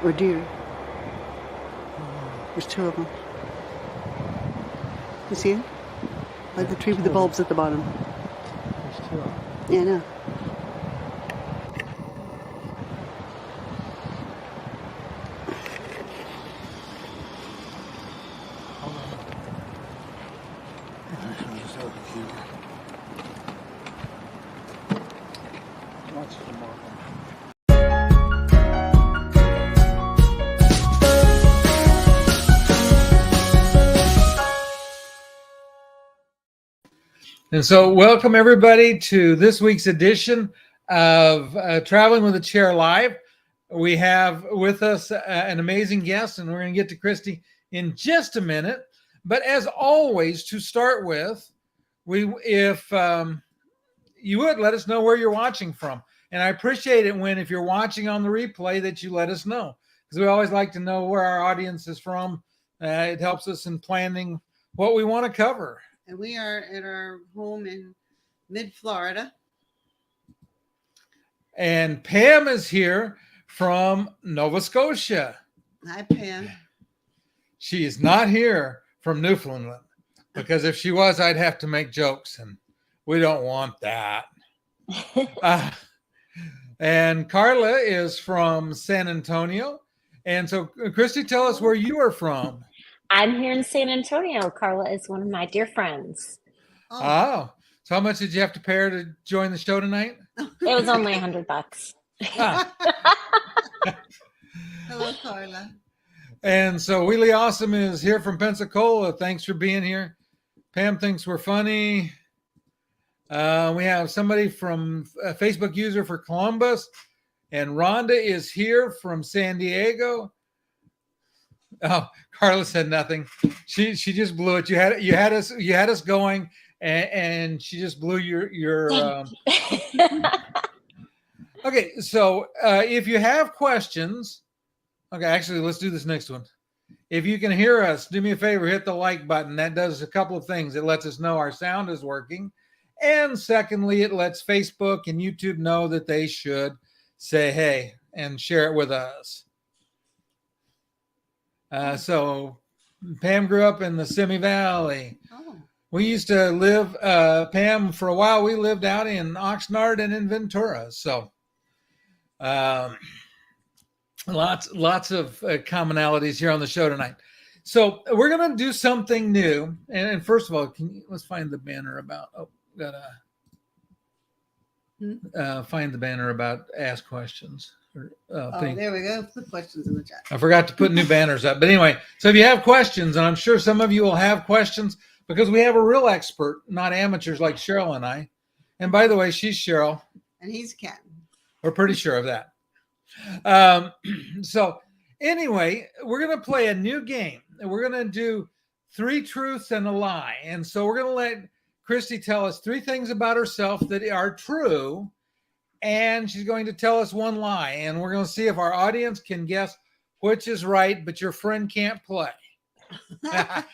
or deer. There's two of them. You see it? Like the tree with the bulbs at the bottom. There's two of them. Yeah, I know. Hold on. Watch the mark. And so welcome everybody to this week's edition of Traveling with a Chair Live. We have with us an amazing guest, and we're going to get to Kristy in just a minute. But as always, to start with, if you would let us know where you're watching from. And I appreciate it when, if you're watching on the replay, that you let us know, because we always like to know where our audience is from. It helps us in planning what we want to cover. And we are at our home in mid-Florida. And Pam is here from Nova Scotia. Hi, Pam. She is not here from Newfoundland, because if she was, I'd have to make jokes, and we don't want that. And Carla is from San Antonio. And so, Kristy, tell us where you are from. I'm here in San Antonio. Carla is one of my dear friends. Oh, so how much did you have to pay her to join the show tonight? It was only $100. Hello, Carla. And so Wheelie Awesome is here from Pensacola. Thanks for being here. Pam thinks we're funny. We have somebody from a Facebook user for Columbus, and Rhonda is here from San Diego. Oh, Carla said nothing. She just blew it. You had us going, and she just blew your. Okay, so if you have questions, okay, actually, let's do this next one. If you can hear us, do me a favor, hit the like button. That does a couple of things. It lets us know our sound is working, and secondly, it lets Facebook and YouTube know that they should say hey and share it with us. So Pam grew up in the Simi Valley. Oh. We used to live, Pam, for a while, we lived out in Oxnard and in Ventura. So lots of commonalities here on the show tonight. So we're going to do something new. And first of all, let's find the banner about, find the banner about ask questions. There we go. Put questions in the chat. I forgot to put new banners up. But anyway, so if you have questions, and I'm sure some of you will have questions, because we have a real expert, not amateurs like Cheryl and I. And by the way, she's Cheryl. And he's Ken. We're pretty sure of that. So anyway, we're going to play a new game. We're going to do 3 truths and a lie. And so we're going to let Kristy tell us 3 things about herself that are true, and she's going to tell us 1 lie. And we're going to see if our audience can guess which is right, but your friend can't play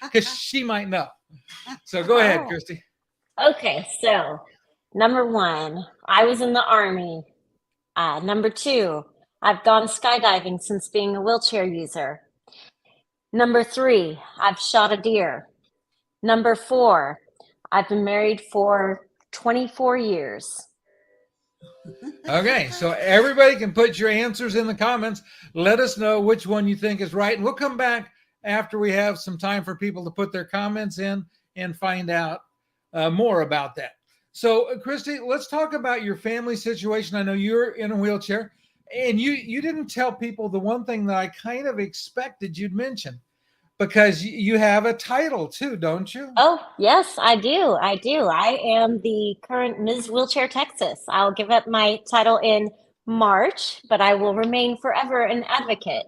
because she might know. So go ahead, Kristy. Okay, so number 1, I was in the Army. Number 2, I've gone skydiving since being a wheelchair user. Number 3, I've shot a deer. Number 4, I've been married for 24 years. Okay, so everybody can put your answers in the comments. Let us know which one you think is right. And we'll come back after we have some time for people to put their comments in and find out more about that. So, Kristy, let's talk about your family situation. I know you're in a wheelchair, and you didn't tell people the one thing that I kind of expected you'd mention, because you have a title too, don't you? Oh, yes, I do. I am the current Ms. Wheelchair Texas. I'll give up my title in March, but I will remain forever an advocate.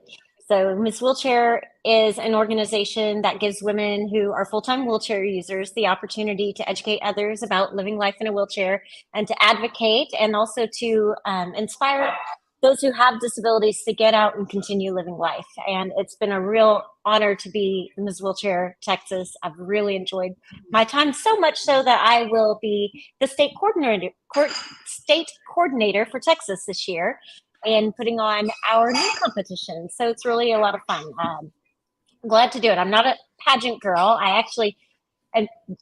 So Ms. Wheelchair is an organization that gives women who are full-time wheelchair users the opportunity to educate others about living life in a wheelchair and to advocate, and also to inspire those who have disabilities to get out and continue living life. And it's been a real honor to be Ms. Wheelchair Texas. I've really enjoyed my time, so much so that I will be the state coordinator for Texas this year. in putting on our new competition. So it's really a lot of fun. I'm glad to do it. I'm not a pageant girl. I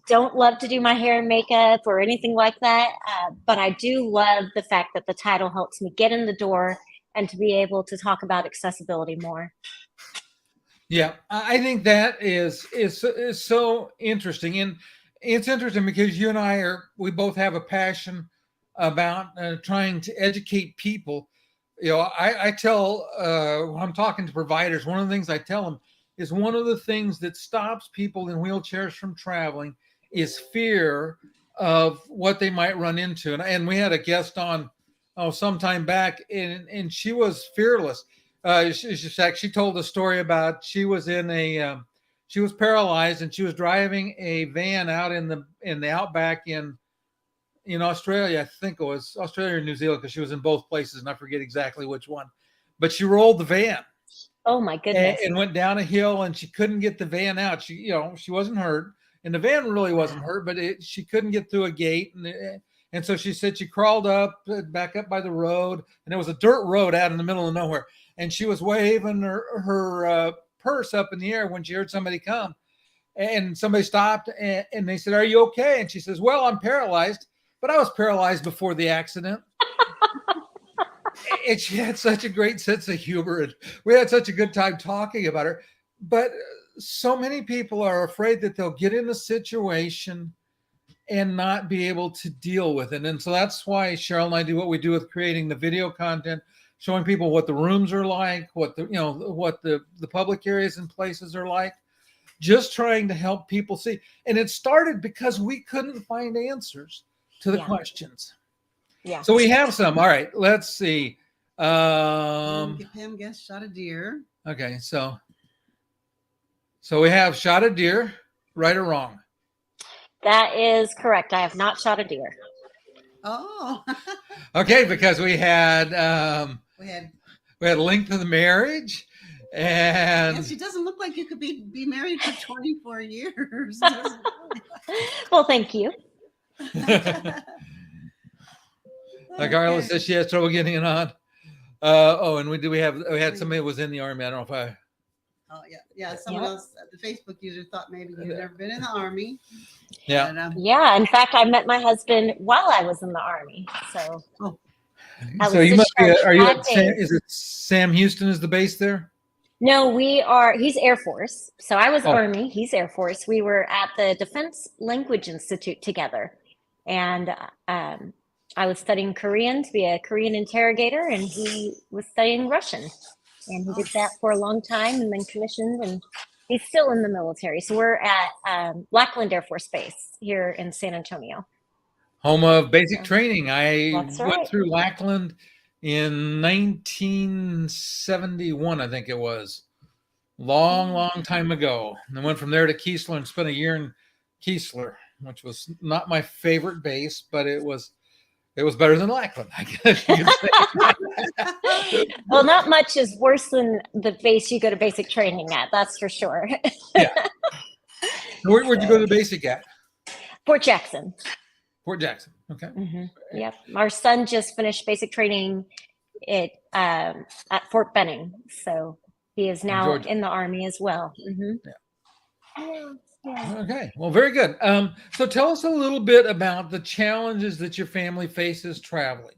don't love to do my hair and makeup or anything like that. But I do love the fact that the title helps me get in the door and to be able to talk about accessibility more. Yeah, I think that is so interesting, and it's interesting because you and we both have a passion about trying to educate people. You know, I tell when I'm talking to providers, one of the things I tell them is one of the things that stops people in wheelchairs from traveling is fear of what they might run into. And we had a guest on some time back, and she was fearless. She told a story about she was she was paralyzed and she was driving a van out in the outback in Australia. I think it was Australia or New Zealand, because she was in both places and I forget exactly which one. But she rolled the van. Oh my goodness! And went down a hill and she couldn't get the van out. She wasn't hurt, and the van really wasn't hurt, but she couldn't get through a gate, and so she said she crawled back up by the road, and it was a dirt road out in the middle of nowhere. And she was waving her purse up in the air when she heard somebody come. And somebody stopped and they said, "Are you okay?" And she says, "Well, I'm paralyzed, but I was paralyzed before the accident." And she had such a great sense of humor. And we had such a good time talking about her. But so many people are afraid that they'll get in a situation and not be able to deal with it. And so that's why Cheryl and I do what we do with creating the video content, showing people what the rooms are like, what the public areas and places are like, just trying to help people see. And it started because we couldn't find answers to the questions. Yeah. So we have some. All right, let's see. Pam guessed shot a deer. Okay, so we have shot a deer, right or wrong? That is correct. I have not shot a deer. Oh. Okay, because we had we had length of the marriage, and yes, it doesn't look like you could be married for 24 years. Well, thank you. Like Carla says, she has trouble getting it on. And we had somebody who was in the Army. I don't know if I. Oh yeah. Someone else, the Facebook user, thought maybe you've never been in the Army. Yeah. But, yeah. In fact, I met my husband while I was in the Army. So. Oh. So you must be. Are you at is it Sam Houston is the base there? No, he's Air Force. So I was Army, he's Air Force. We were at the Defense Language Institute together. And I was studying Korean to be a Korean interrogator, and he was studying Russian. And he did that for a long time and then commissioned, and he's still in the military. So we're at Lackland Air Force Base here in San Antonio. Home of basic training. I went through Lackland in 1971, I think it was. Long time ago. And I went from there to Keesler and spent a year in Keesler, which was not my favorite base, but it was better than Lackland, I guess you could say. Well, not much is worse than the base you go to basic training at, that's for sure. Yeah. Where'd you go to basic at? Fort Jackson. Fort Jackson. Okay. Mm-hmm. Yep. Our son just finished basic training at Fort Benning. So he is now in the Army as well. Mm-hmm. Yeah. Okay. Well, very good. So tell us a little bit about the challenges that your family faces traveling.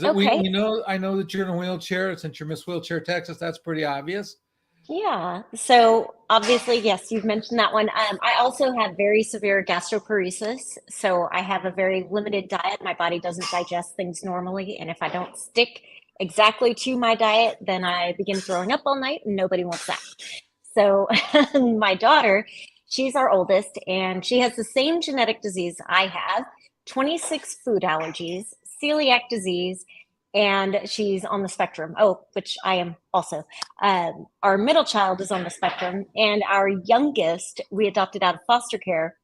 Okay. I know that you're in a wheelchair. Since you're Miss Wheelchair Texas, that's pretty obvious. Yeah. So obviously, yes, you've mentioned that one. I also have very severe gastroparesis. So I have a very limited diet. My body doesn't digest things normally. And if I don't stick exactly to my diet, then I begin throwing up all night, and nobody wants that. So my daughter, she's our oldest, and she has the same genetic disease I have, 26 food allergies, celiac disease, and she's on the spectrum. Oh, which I am also. Our middle child is on the spectrum, and our youngest we adopted out of foster care.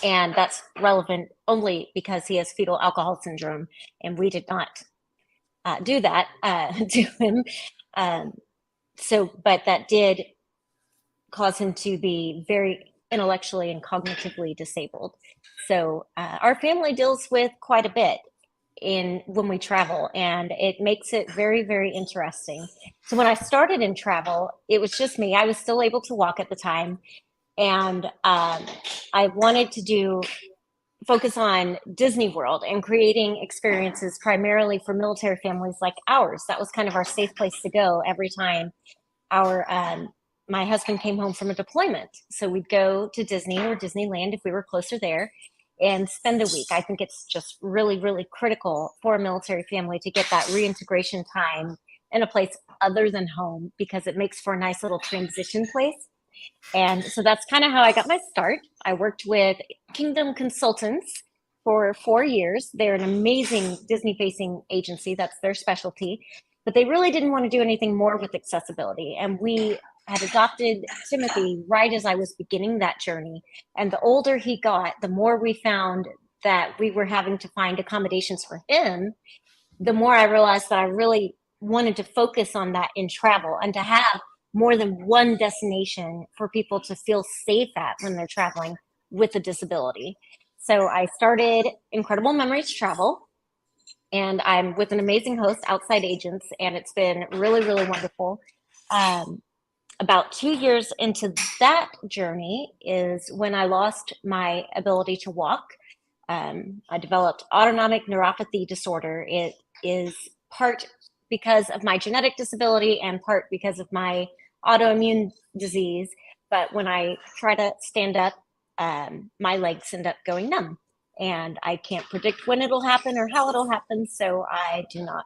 And that's relevant only because he has fetal alcohol syndrome, and we did not do that to him. But that did cause him to be very intellectually and cognitively disabled. So our family deals with quite a bit. in when we travel, and it makes it very, very interesting. So when I started in travel, it was just me. I was still able to walk at the time, and I wanted to focus on Disney World and creating experiences primarily for military families like ours. That was kind of our safe place to go every time our my husband came home from a deployment. So we'd go to Disney or Disneyland if we were closer there and spend a week. I think it's just really, really critical for a military family to get that reintegration time in a place other than home, because it makes for a nice little transition place. And so that's kind of how I got my start. I worked with Kingdom Consultants for 4 years. They're an amazing Disney facing agency. That's their specialty. But they really didn't want to do anything more with accessibility. And we had adopted Timothy right as I was beginning that journey. And the older he got, the more we found that we were having to find accommodations for him, the more I realized that I really wanted to focus on that in travel and to have more than one destination for people to feel safe at when they're traveling with a disability. So I started Incredible Memories Travel, and I'm with an amazing host, Outside Agents, and it's been really, really wonderful. About 2 years into that journey is when I lost my ability to walk. I developed autonomic neuropathy disorder. It is part because of my genetic disability and part because of my autoimmune disease. But when I try to stand up, my legs end up going numb, and I can't predict when it'll happen or how it'll happen, so I do not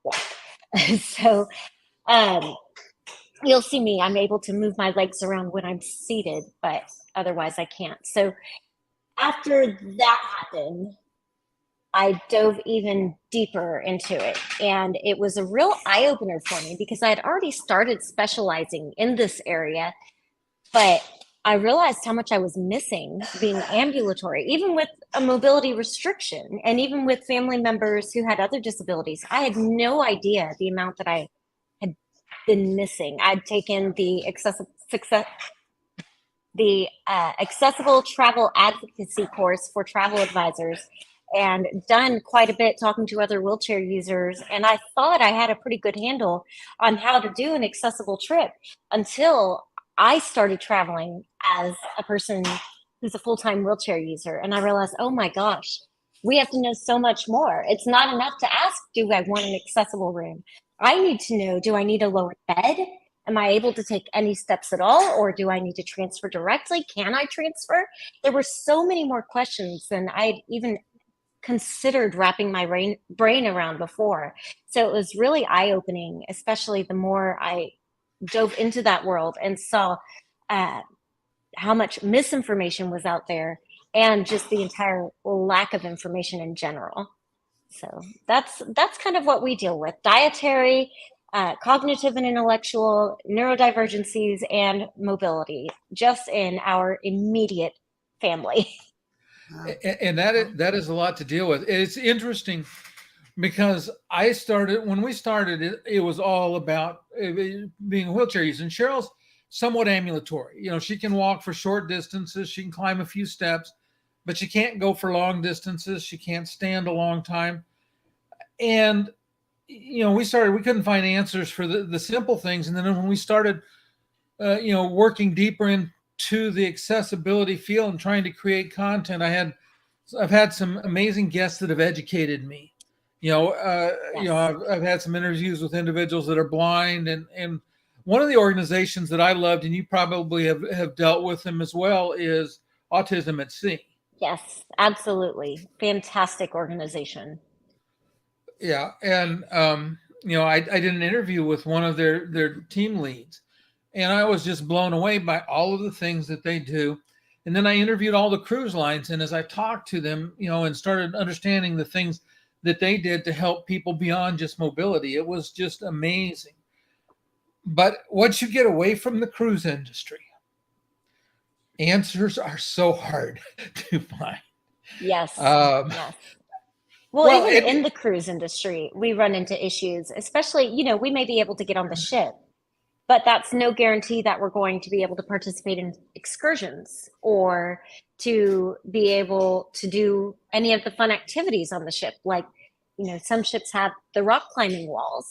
walk. So you'll see me, I'm able to move my legs around when I'm seated, but otherwise I can't. So after that happened, I dove even deeper into it. And it was a real eye-opener for me because I had already started specializing in this area, but I realized how much I was missing being ambulatory, even with a mobility restriction, and even with family members who had other disabilities. I had no idea the amount that I had been missing. I'd taken the accessible travel advocacy course for travel advisors and done quite a bit talking to other wheelchair users. And I thought I had a pretty good handle on how to do an accessible trip until I started traveling as a person who's a full-time wheelchair user. And I realized, oh my gosh, we have to know so much more. It's not enough to ask, do I want an accessible room? I need to know, do I need a lower bed? Am I able to take any steps at all? Or do I need to transfer directly? Can I transfer? There were so many more questions than I'd even considered wrapping my brain around before. So it was really eye-opening, especially the more I dove into that world and saw how much misinformation was out there and just the entire lack of information in general. So that's kind of what we deal with: dietary, cognitive and intellectual, neurodivergencies, and mobility, just in our immediate family. And that is a lot to deal with. It's interesting because when we started, it was all about being a wheelchair user. And Cheryl's somewhat ambulatory. You know, she can walk for short distances. She can climb a few steps, but she can't go for long distances. She can't stand a long time. And, you know, we couldn't find answers for the simple things. And then when we started, working deeper into the accessibility field and trying to create content, I've had some amazing guests that have educated me. I've had some interviews with individuals that are blind, and one of the organizations that I loved, and you probably have dealt with them as well, is Autism at Sea. Yes, absolutely. Fantastic organization. Yeah. And, I did an interview with one of their team leads, and I was just blown away by all of the things that they do. And then I interviewed all the cruise lines. And as I talked to them, and started understanding the things that they did to help people beyond just mobility, it was just amazing. But once you get away from the cruise industry, answers are so hard to find. Yes. Yes. Well, even in the cruise industry, we run into issues, especially, we may be able to get on the ship, but that's no guarantee that we're going to be able to participate in excursions or to be able to do any of the fun activities on the ship, like some ships have the rock climbing walls,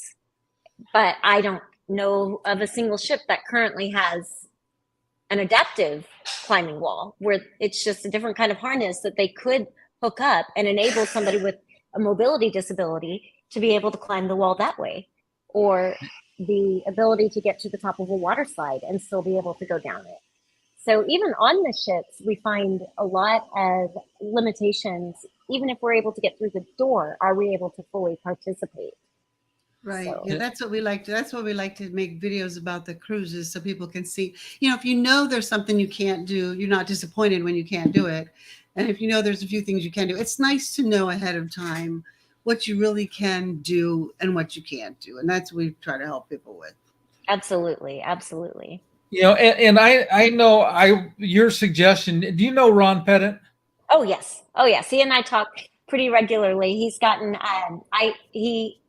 but I don't know of a single ship that currently has an adaptive climbing wall where it's just a different kind of harness that they could hook up and enable somebody with a mobility disability to be able to climb the wall that way, or the ability to get to the top of a water slide and still be able to go down it. So even on the ships, we find a lot of limitations. Even if we're able to get through the door, are we able to fully participate? Right. So- Yeah, that's what we like to. That's what we like to make videos about the cruises, so people can see. If you know there's something you can't do, you're not disappointed when you can't do it. And if you know there's a few things you can do, it's nice to know ahead of time what you really can do and what you can't do. And that's what we try to help people with. Absolutely, absolutely. And I know your suggestion. Do you know Ron Pettit? Oh yes. He and I talk pretty regularly. He's gotten he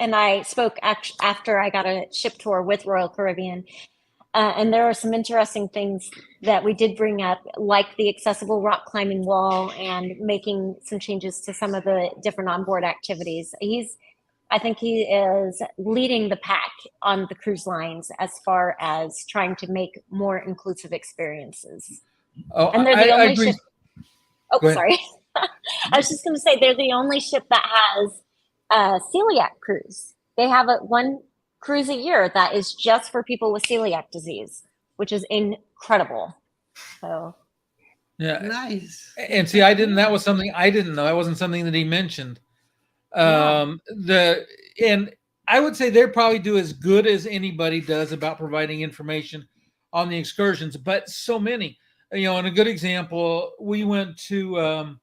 and I spoke after I got a ship tour with Royal Caribbean, and there are some interesting things that we did bring up, like the accessible rock climbing wall and making some changes to some of the different onboard activities. I think he is leading the pack on the cruise lines as far as trying to make more inclusive experiences. Oh, And they're the I only agree. ship. Oh, Go ahead. sorry. I was just going to say they're the only ship that has a celiac cruise. They have one cruise a year that is just for people with celiac disease, which is incredible. So Yeah. Nice. And see, that was something I didn't know. That wasn't something that he mentioned. And I would say they probably do as good as anybody does about providing information on the excursions, but so many, and a good example, we went to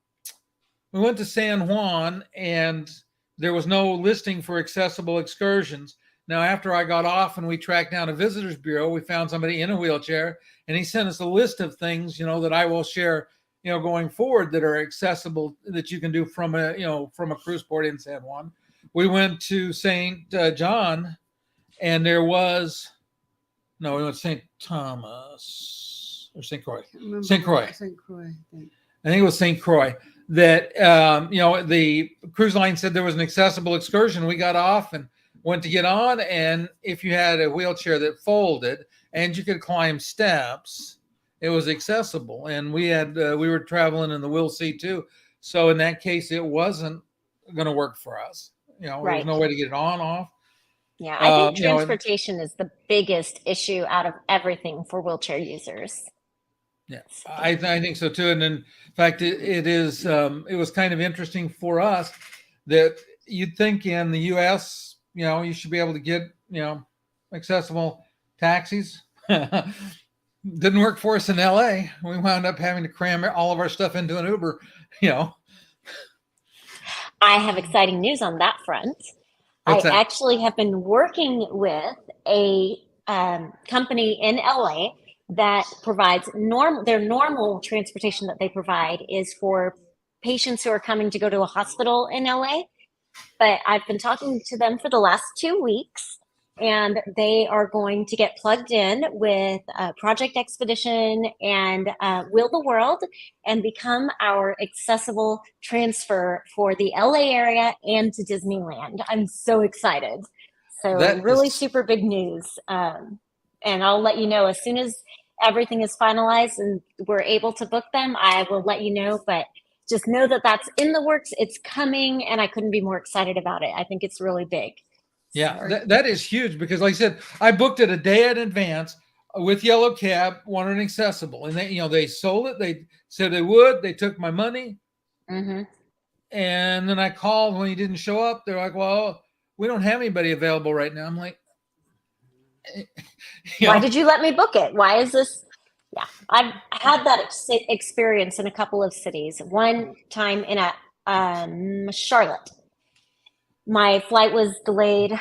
San Juan and there was no listing for accessible excursions. Now, after I got off and we tracked down a visitors bureau, we found somebody in a wheelchair and he sent us a list of things, that I will share, going forward that are accessible that you can do from a cruise port in San Juan. We went to St. John and we went to St. Thomas or St. Croix. St. Croix. St. Croix. I think it was St. Croix that, the cruise line said there was an accessible excursion. We got off and went to get on. And if you had a wheelchair that folded and you could climb steps, it was accessible. And we were traveling in the Will C2. So in that case, it wasn't going to work for us. There was no way to get it on, off. Yeah, I think transportation is the biggest issue out of everything for wheelchair users. Yeah, I think so too. And in fact, it was kind of interesting for us that you'd think in the U.S., you should be able to get, accessible taxis. Didn't work for us in L.A. We wound up having to cram all of our stuff into an Uber, I have exciting news on that front. What's that? Actually have been working with a company in LA that provides their normal transportation that they provide is for patients who are coming to go to a hospital in LA. But I've been talking to them for the last 2 weeks, and they are going to get plugged in with Project Expedition and Will the World and become our accessible transfer for the LA area and to Disneyland. I'm so excited. So really super big news. And I'll let you know as soon as everything is finalized and we're able to book them, I will let you know. But just know that that's in the works. It's coming, and I couldn't be more excited about it. I think it's really big. Yeah, that is huge because, like I said, I booked it a day in advance with Yellow Cab, wanted accessible, and they sold it. They said they would. They took my money, Mm-hmm. and then I called when he didn't show up. They're like, "Well, we don't have anybody available right now." I'm like, Why did you let me book it? Why is this? Yeah, I've had that experience in a couple of cities. One time in Charlotte, my flight was delayed,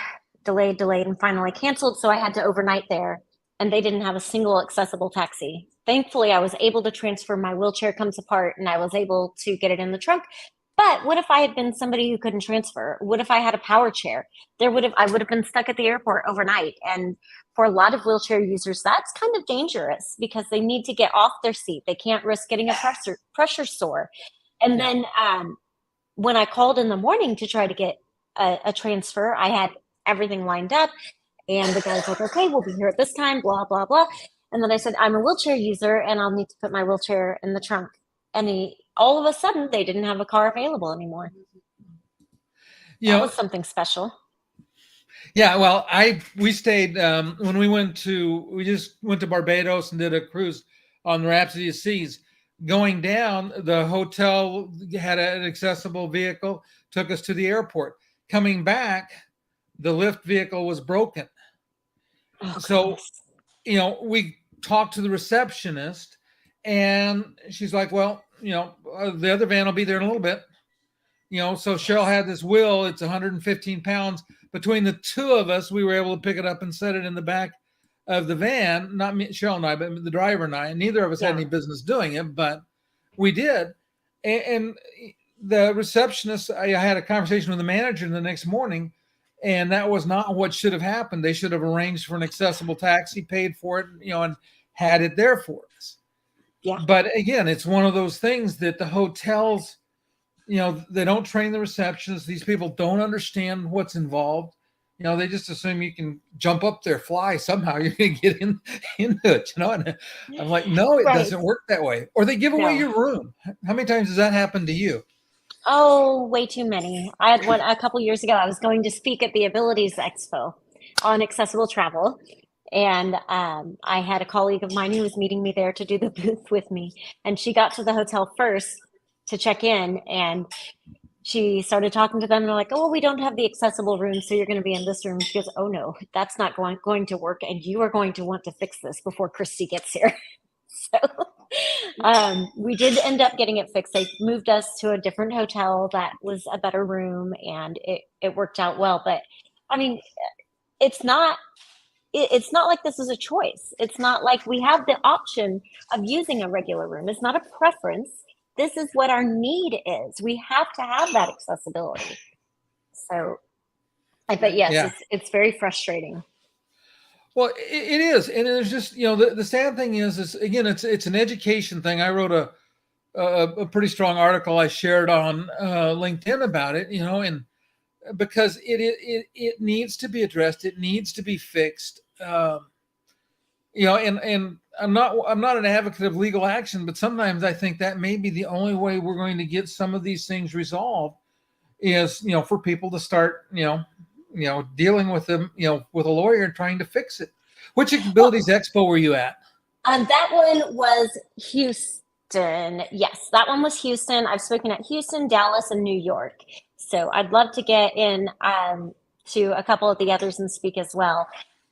and finally canceled. So I had to overnight there, and they didn't have a single accessible taxi. Thankfully, I was able to transfer. My wheelchair comes apart, and I was able to get it in the trunk. But what if I had been somebody who couldn't transfer? What if I had a power chair? I would have been stuck at the airport overnight. And for a lot of wheelchair users, that's kind of dangerous because they need to get off their seat. They can't risk getting a pressure sore. And then when I called in the morning to try to get a transfer, I had everything lined up, and the guy's like, okay, we'll be here at this time, blah, blah, blah. And then I said, I'm a wheelchair user and I'll need to put my wheelchair in the trunk. And all of a sudden, they didn't have a car available anymore. You That know, was something special. yeah, well, we stayed when we just went to Barbados and did a cruise on the Rhapsody of Seas. Going down, the hotel had an accessible vehicle, took us to the airport. Coming back, the lift vehicle was broken. Oh, So, goodness. We talked to the receptionist, and she's like, well, the other van will be there in a little bit. So Cheryl had this wheel. It's 115 pounds. Between the two of us, we were able to pick it up and set it in the back of the van. Not me, Cheryl and I, but the driver and I. And neither of us had any business doing it, but we did. And the receptionist, I had a conversation with the manager the next morning, and that was not what should have happened. They should have arranged for an accessible taxi, paid for it, and had it there for us. Yeah. But again, it's one of those things that the hotels, they don't train the receptionists. These people don't understand what's involved. They just assume you can jump up there, fly somehow. You're going to get into it, And I'm like, no, it doesn't work that way. Or they give away your room. How many times does that happen to you? Oh, way too many. I had one a couple years ago. I was going to speak at the Abilities Expo on accessible travel. And I had a colleague of mine who was meeting me there to do the booth with me. And she got to the hotel first to check in, and she started talking to them, and they're like, oh, well, we don't have the accessible room, so you're going to be in this room. She goes, oh no, that's not going to work, and you are going to want to fix this before Kristy gets here. So we did end up getting it fixed. They moved us to a different hotel that was a better room, and it worked out well. But I mean, it's not like this is a choice. It's not like we have the option of using a regular room. It's not a preference. This is what our need is. We have to have that accessibility. So, but yes, it's very frustrating. Well, it is, and there's just the sad thing is again it's an education thing. I wrote a pretty strong article I shared on LinkedIn about it, and because it needs to be addressed, it needs to be fixed, and I'm not an advocate of legal action, but sometimes I think that may be the only way we're going to get some of these things resolved is for people to start dealing with them with a lawyer and trying to fix it. Which Abilities Expo were you at? That one was Houston. Yes, that one was Houston. I've spoken at Houston, Dallas, and New York. So I'd love to get in to a couple of the others and speak as well.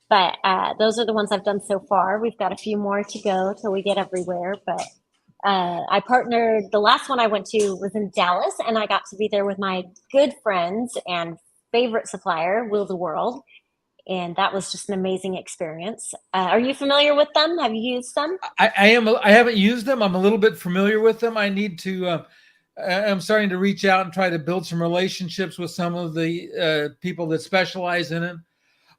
But those are the ones I've done so far. We've got a few more to go till we get everywhere. But I partnered, the last one I went to was in Dallas, and I got to be there with my good friends and favorite supplier, Will the World. And that was just an amazing experience. Are you familiar with them? Have you used them? I am. I haven't used them. I'm a little bit familiar with them. I need to, I'm starting to reach out and try to build some relationships with some of the people that specialize in it.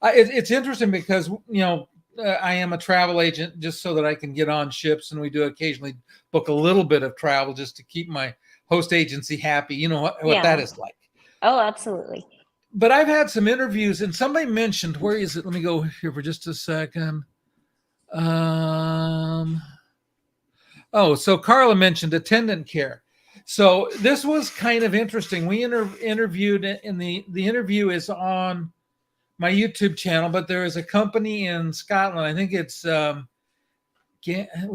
It's interesting because, I am a travel agent just so that I can get on ships, and we do occasionally book a little bit of travel just to keep my host agency happy. You know what that is like. Oh, absolutely. But I've had some interviews, and somebody mentioned, where is it? Let me go here for just a second. So Carla mentioned attendant care. So this was kind of interesting. We interviewed, and the interview is on my YouTube channel, but there is a company in Scotland. I think it's, was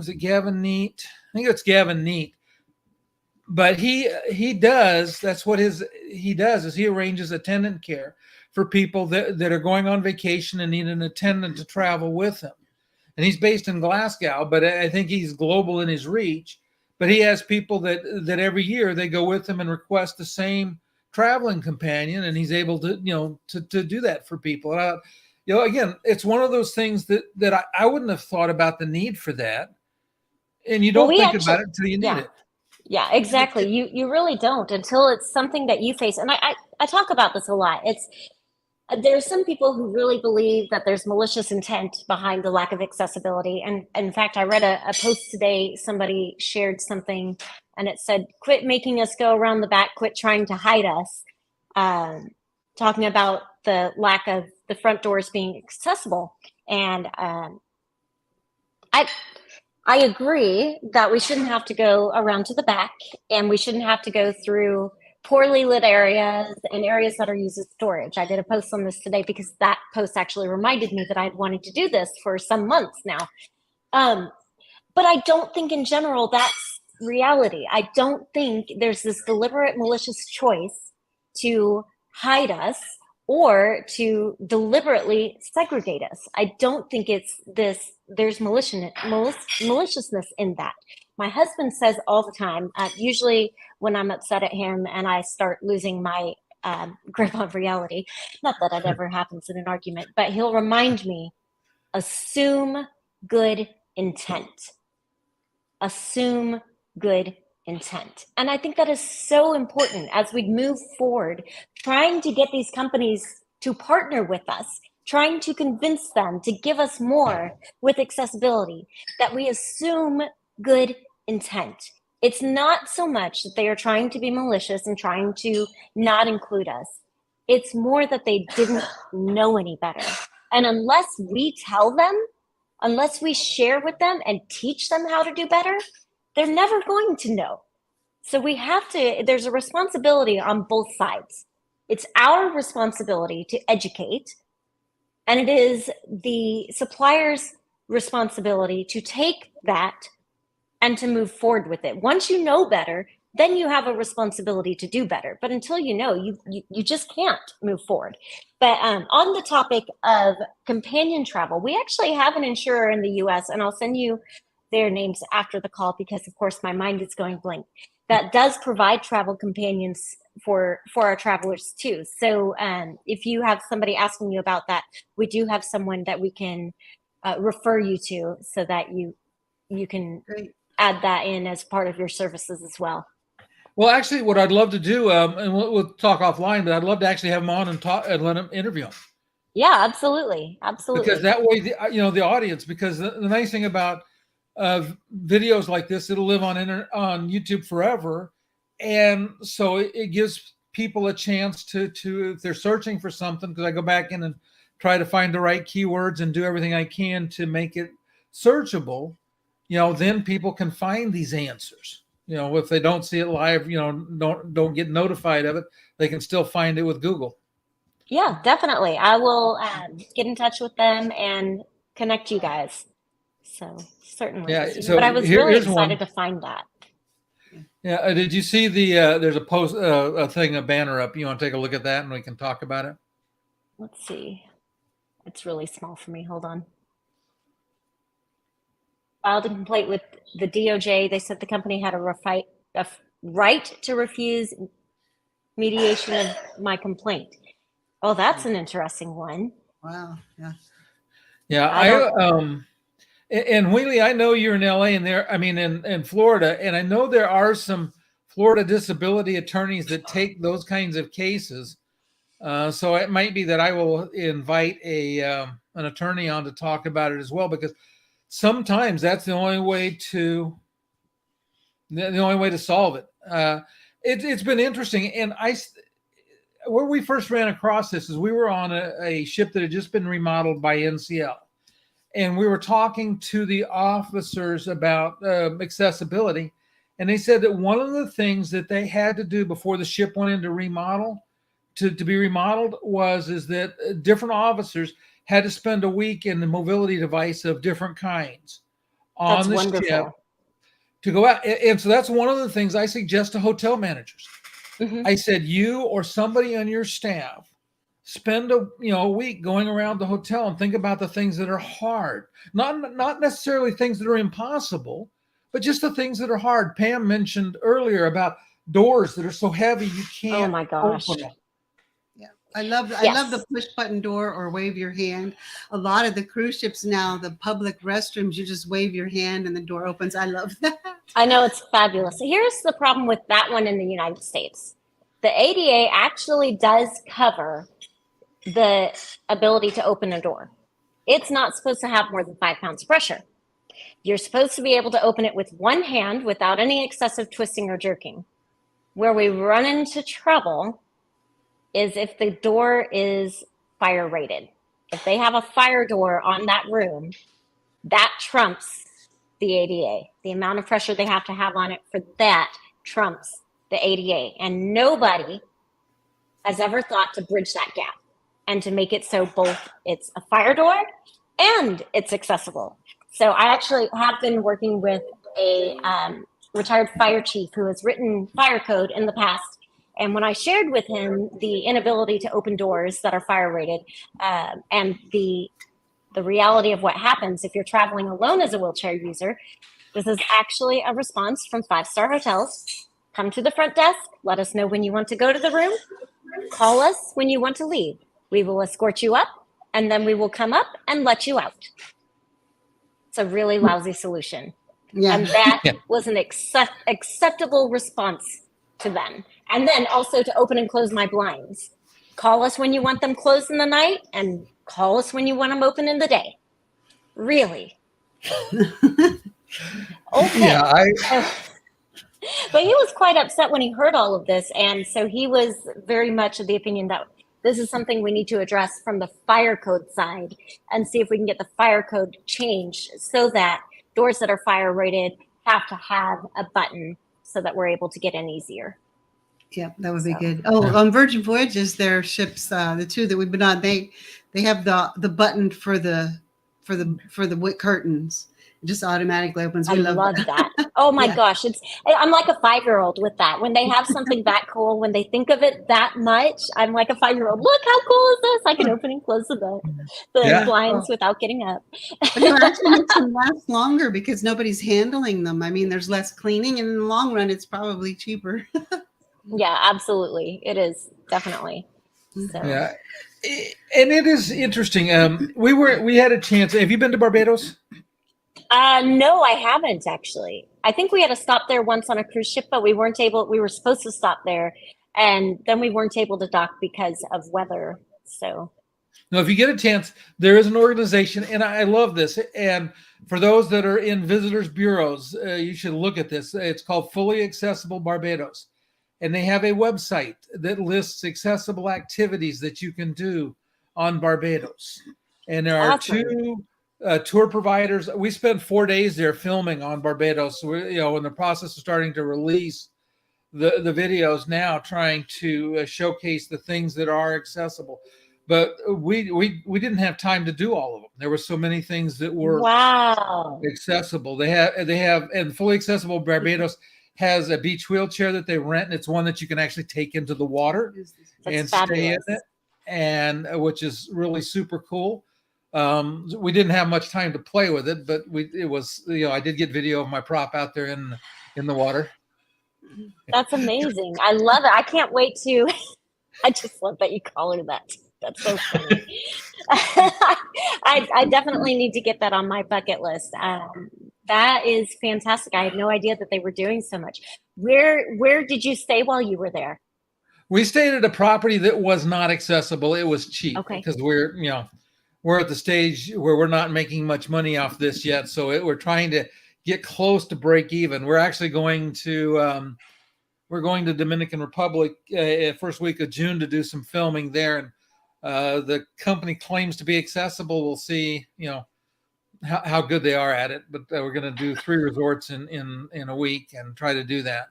it Gavin Neat? I think it's Gavin Neat. But he does, that's what he does, is he arranges attendant care for people that are going on vacation and need an attendant to travel with them. And he's based in Glasgow, but I think he's global in his reach. But he has people that every year they go with him and request the same traveling companion, and he's able to, to do that for people. Again, it's one of those things that I wouldn't have thought about the need for that. And you don't think about it until you need it. Yeah, exactly. You really don't until it's something that you face. And I talk about this a lot. There's some people who really believe that there's malicious intent behind the lack of accessibility. And in fact, I read a post today, somebody shared something, and it said, "Quit making us go around the back, quit trying to hide us," talking about the lack of the front doors being accessible. And I agree that we shouldn't have to go around to the back, and we shouldn't have to go through poorly lit areas and areas that are used as storage. I did a post on this today because that post actually reminded me that I'd wanted to do this for some months now. But I don't think in general that's reality. I don't think there's this deliberate malicious choice to hide us or to deliberately segregate us. I don't think it's this, there's maliciousness in that. My husband says all the time, usually when I'm upset at him and I start losing my grip on reality, not that it ever happens in an argument, but he'll remind me, assume good intent. Assume good intent. And I think that is so important as we move forward, trying to get these companies to partner with us, trying to convince them to give us more with accessibility, that we assume good intent. It's not so much that they are trying to be malicious and trying to not include us. It's more that they didn't know any better. And unless we tell them, unless we share with them and teach them how to do better, they're never going to know. So we have to, there's a responsibility on both sides. It's our responsibility to educate, and it is the supplier's responsibility to take that and to move forward with it. Once you know better, then you have a responsibility to do better. But until you know, you just can't move forward. But on the topic of companion travel, we actually have an insurer in the US, and I'll send you their names after the call because, of course, my mind is going blank, that does provide travel companions for our travelers too. So if you have somebody asking you about that, we do have someone that we can refer you to so that you can add that in as part of your services as well. Well, actually, what I'd love to do, and we'll talk offline, but I'd love to actually have them on and talk and let them interview them. Yeah, absolutely, absolutely. Because that way, the audience. Because the nice thing about videos like this, it'll live on YouTube forever, and so it gives people a chance to if they're searching for something. Because I go back in and try to find the right keywords and do everything I can to make it searchable. Then people can find these answers. If they don't see it live, don't get notified of it, they can still find it with Google. Yeah, definitely. I will get in touch with them and connect you guys. So certainly. Yeah. So but I was really excited to find that. Yeah. Did you see there's a post, a banner up? You want to take a look at that and we can talk about it? Let's see. It's really small for me. Hold on. Filed a complaint with the DOJ. They said the company had a right to refuse mediation of my complaint. Oh, that's an interesting one. Wow. Yeah. Yeah. And Wheelie, I know you're in LA and in Florida, and I know there are some Florida disability attorneys that take those kinds of cases. So it might be that I will invite an attorney on to talk about it as well, because sometimes that's the only way to solve it. It's been interesting, and where we first ran across this is we were on a ship that had just been remodeled by NCL, and we were talking to the officers about accessibility, and they said that one of the things that they had to do before the ship went into remodel to be remodeled is that different officers had to spend a week in the mobility device of different kinds on the ship to go out. And so that's one of the things I suggest to hotel managers. Mm-hmm. I said, you or somebody on your staff spend a week going around the hotel and think about the things that are hard, not necessarily things that are impossible, but just the things that are hard. Pam mentioned earlier about doors that are so heavy you can't. Oh my gosh. Open them. I love the push button door or wave your hand. A lot of the cruise ships now, the public restrooms, you just wave your hand and the door opens. I love that. I know, it's fabulous. Here's the problem with that one in the United States. The ADA actually does cover the ability to open a door. It's not supposed to have more than 5 pounds of pressure. You're supposed to be able to open it with one hand without any excessive twisting or jerking. Where we run into trouble is if the door is fire rated. If they have a fire door on that room, that trumps the ADA. The amount of pressure they have to have on it for that trumps the ADA. And nobody has ever thought to bridge that gap and to make it so both it's a fire door and it's accessible. So I actually have been working with a retired fire chief who has written fire code in the past. And when I shared with him the inability to open doors that are fire rated and the reality of what happens if you're traveling alone as a wheelchair user, this is actually a response from 5-star hotels. Come to the front desk, let us know when you want to go to the room, call us when you want to leave. We will escort you up, and then we will come up and let you out. It's a really lousy solution. Yeah. And that was an acceptable response to them. And then also to open and close my blinds. Call us when you want them closed in the night, and call us when you want them open in the day. Really? Okay. Yeah, But he was quite upset when he heard all of this. And so he was very much of the opinion that this is something we need to address from the fire code side and see if we can get the fire code changed so that doors that are fire rated have to have a button so that we're able to get in easier. Yeah, that would be good. Oh, on Virgin Voyages, their ships, the two that we've been on, they have the button for the curtains. It just automatically opens. I love that. Oh my gosh, I'm like a 5-year-old with that. When they have something that cool, when they think of it that much, I'm like a 5-year-old. Look how cool is this? I can open and close the blinds without getting up. But it actually makes them last longer because nobody's handling them. I mean, there's less cleaning, and in the long run, it's probably cheaper. Yeah, absolutely. It is definitely. So. Yeah, and it is interesting. We had a chance. Have you been to Barbados? No, I haven't actually. I think we had to stop there once on a cruise ship, but we weren't able. We were supposed to stop there, and then we weren't able to dock because of weather. So. No, if you get a chance, there is an organization, and I love this. And for those that are in visitors bureaus, you should look at this. It's called Fully Accessible Barbados. And they have a website that lists accessible activities that you can do on Barbados. And there are two tour providers. We spent 4 days there filming on Barbados. We're, in the process of starting to release the videos now, trying to showcase the things that are accessible. But we didn't have time to do all of them. There were so many things that were accessible. They have, and Fully Accessible Barbados has a beach wheelchair that they rent, and it's one that you can actually take into the water and stay in it, and which is really super cool. We didn't have much time to play with it, but it was I did get video of my prop out there in the water. That's amazing. I love it. I can't wait to. I just love that you call her that. That's so funny. I definitely need to get that on my bucket list. That is fantastic. I had no idea that they were doing so much. Where did you stay while you were there? We stayed at a property that was not accessible. It was cheap because we're at the stage where we're not making much money off this yet. So we're trying to get close to break even. We're actually going to Dominican Republic first week of June to do some filming there. And the company claims to be accessible. We'll see, how good they are at it, but we're going to do 3 resorts in a week and try to do that.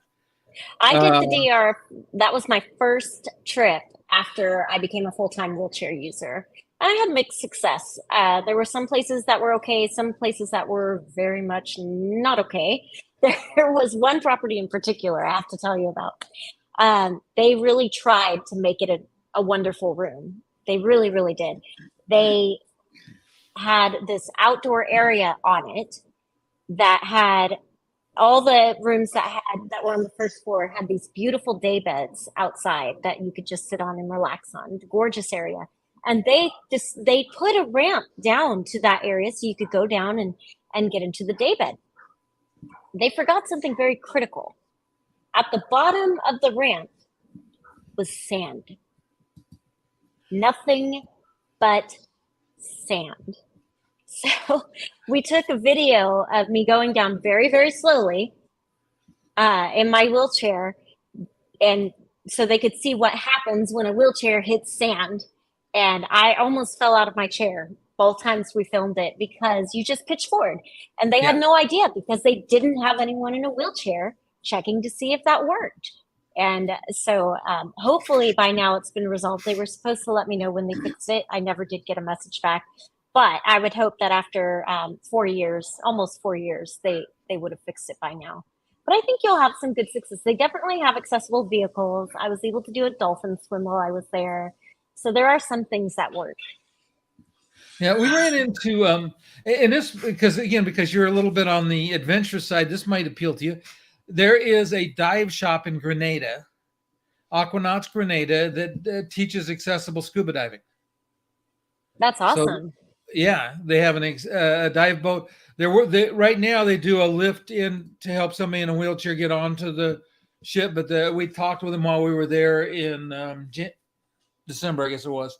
I did the DR. That was my first trip after I became a full-time wheelchair user. I had mixed success. There were some places that were okay, some places that were very much not okay. There was one property in particular I have to tell you about. They really tried to make it a wonderful room. They really, really did. They had this outdoor area on it that had all the rooms that were on the first floor had these beautiful day beds outside that you could just sit on and relax on. Gorgeous area. And they put a ramp down to that area so you could go down and get into the day bed. They forgot something very critical. At the bottom of the ramp was sand. Nothing but sand. So we took a video of me going down very, very slowly in my wheelchair, and so they could see what happens when a wheelchair hits sand. And I almost fell out of my chair both times we filmed it, because you just pitch forward, and they had Yeah. no idea, because they didn't have anyone in a wheelchair checking to see if that worked. And so hopefully by now it's been resolved. They were supposed to let me know when they fixed it. I never did get a message back, but I would hope that after 4 years, almost 4 years, they would have fixed it by now. But I think you'll have some good success. They definitely have accessible vehicles. I was able to do a dolphin swim while I was there. So there are some things that work. Yeah, we ran into and this, because you're a little bit on the adventure side, this might appeal to you. There is a dive shop in Grenada, Aquanauts Grenada, that teaches accessible scuba diving. That's So awesome. yeah, they have a dive boat. Right now they do a lift in to help somebody in a wheelchair get onto the ship. But we talked with them while we were there in December, I guess it was.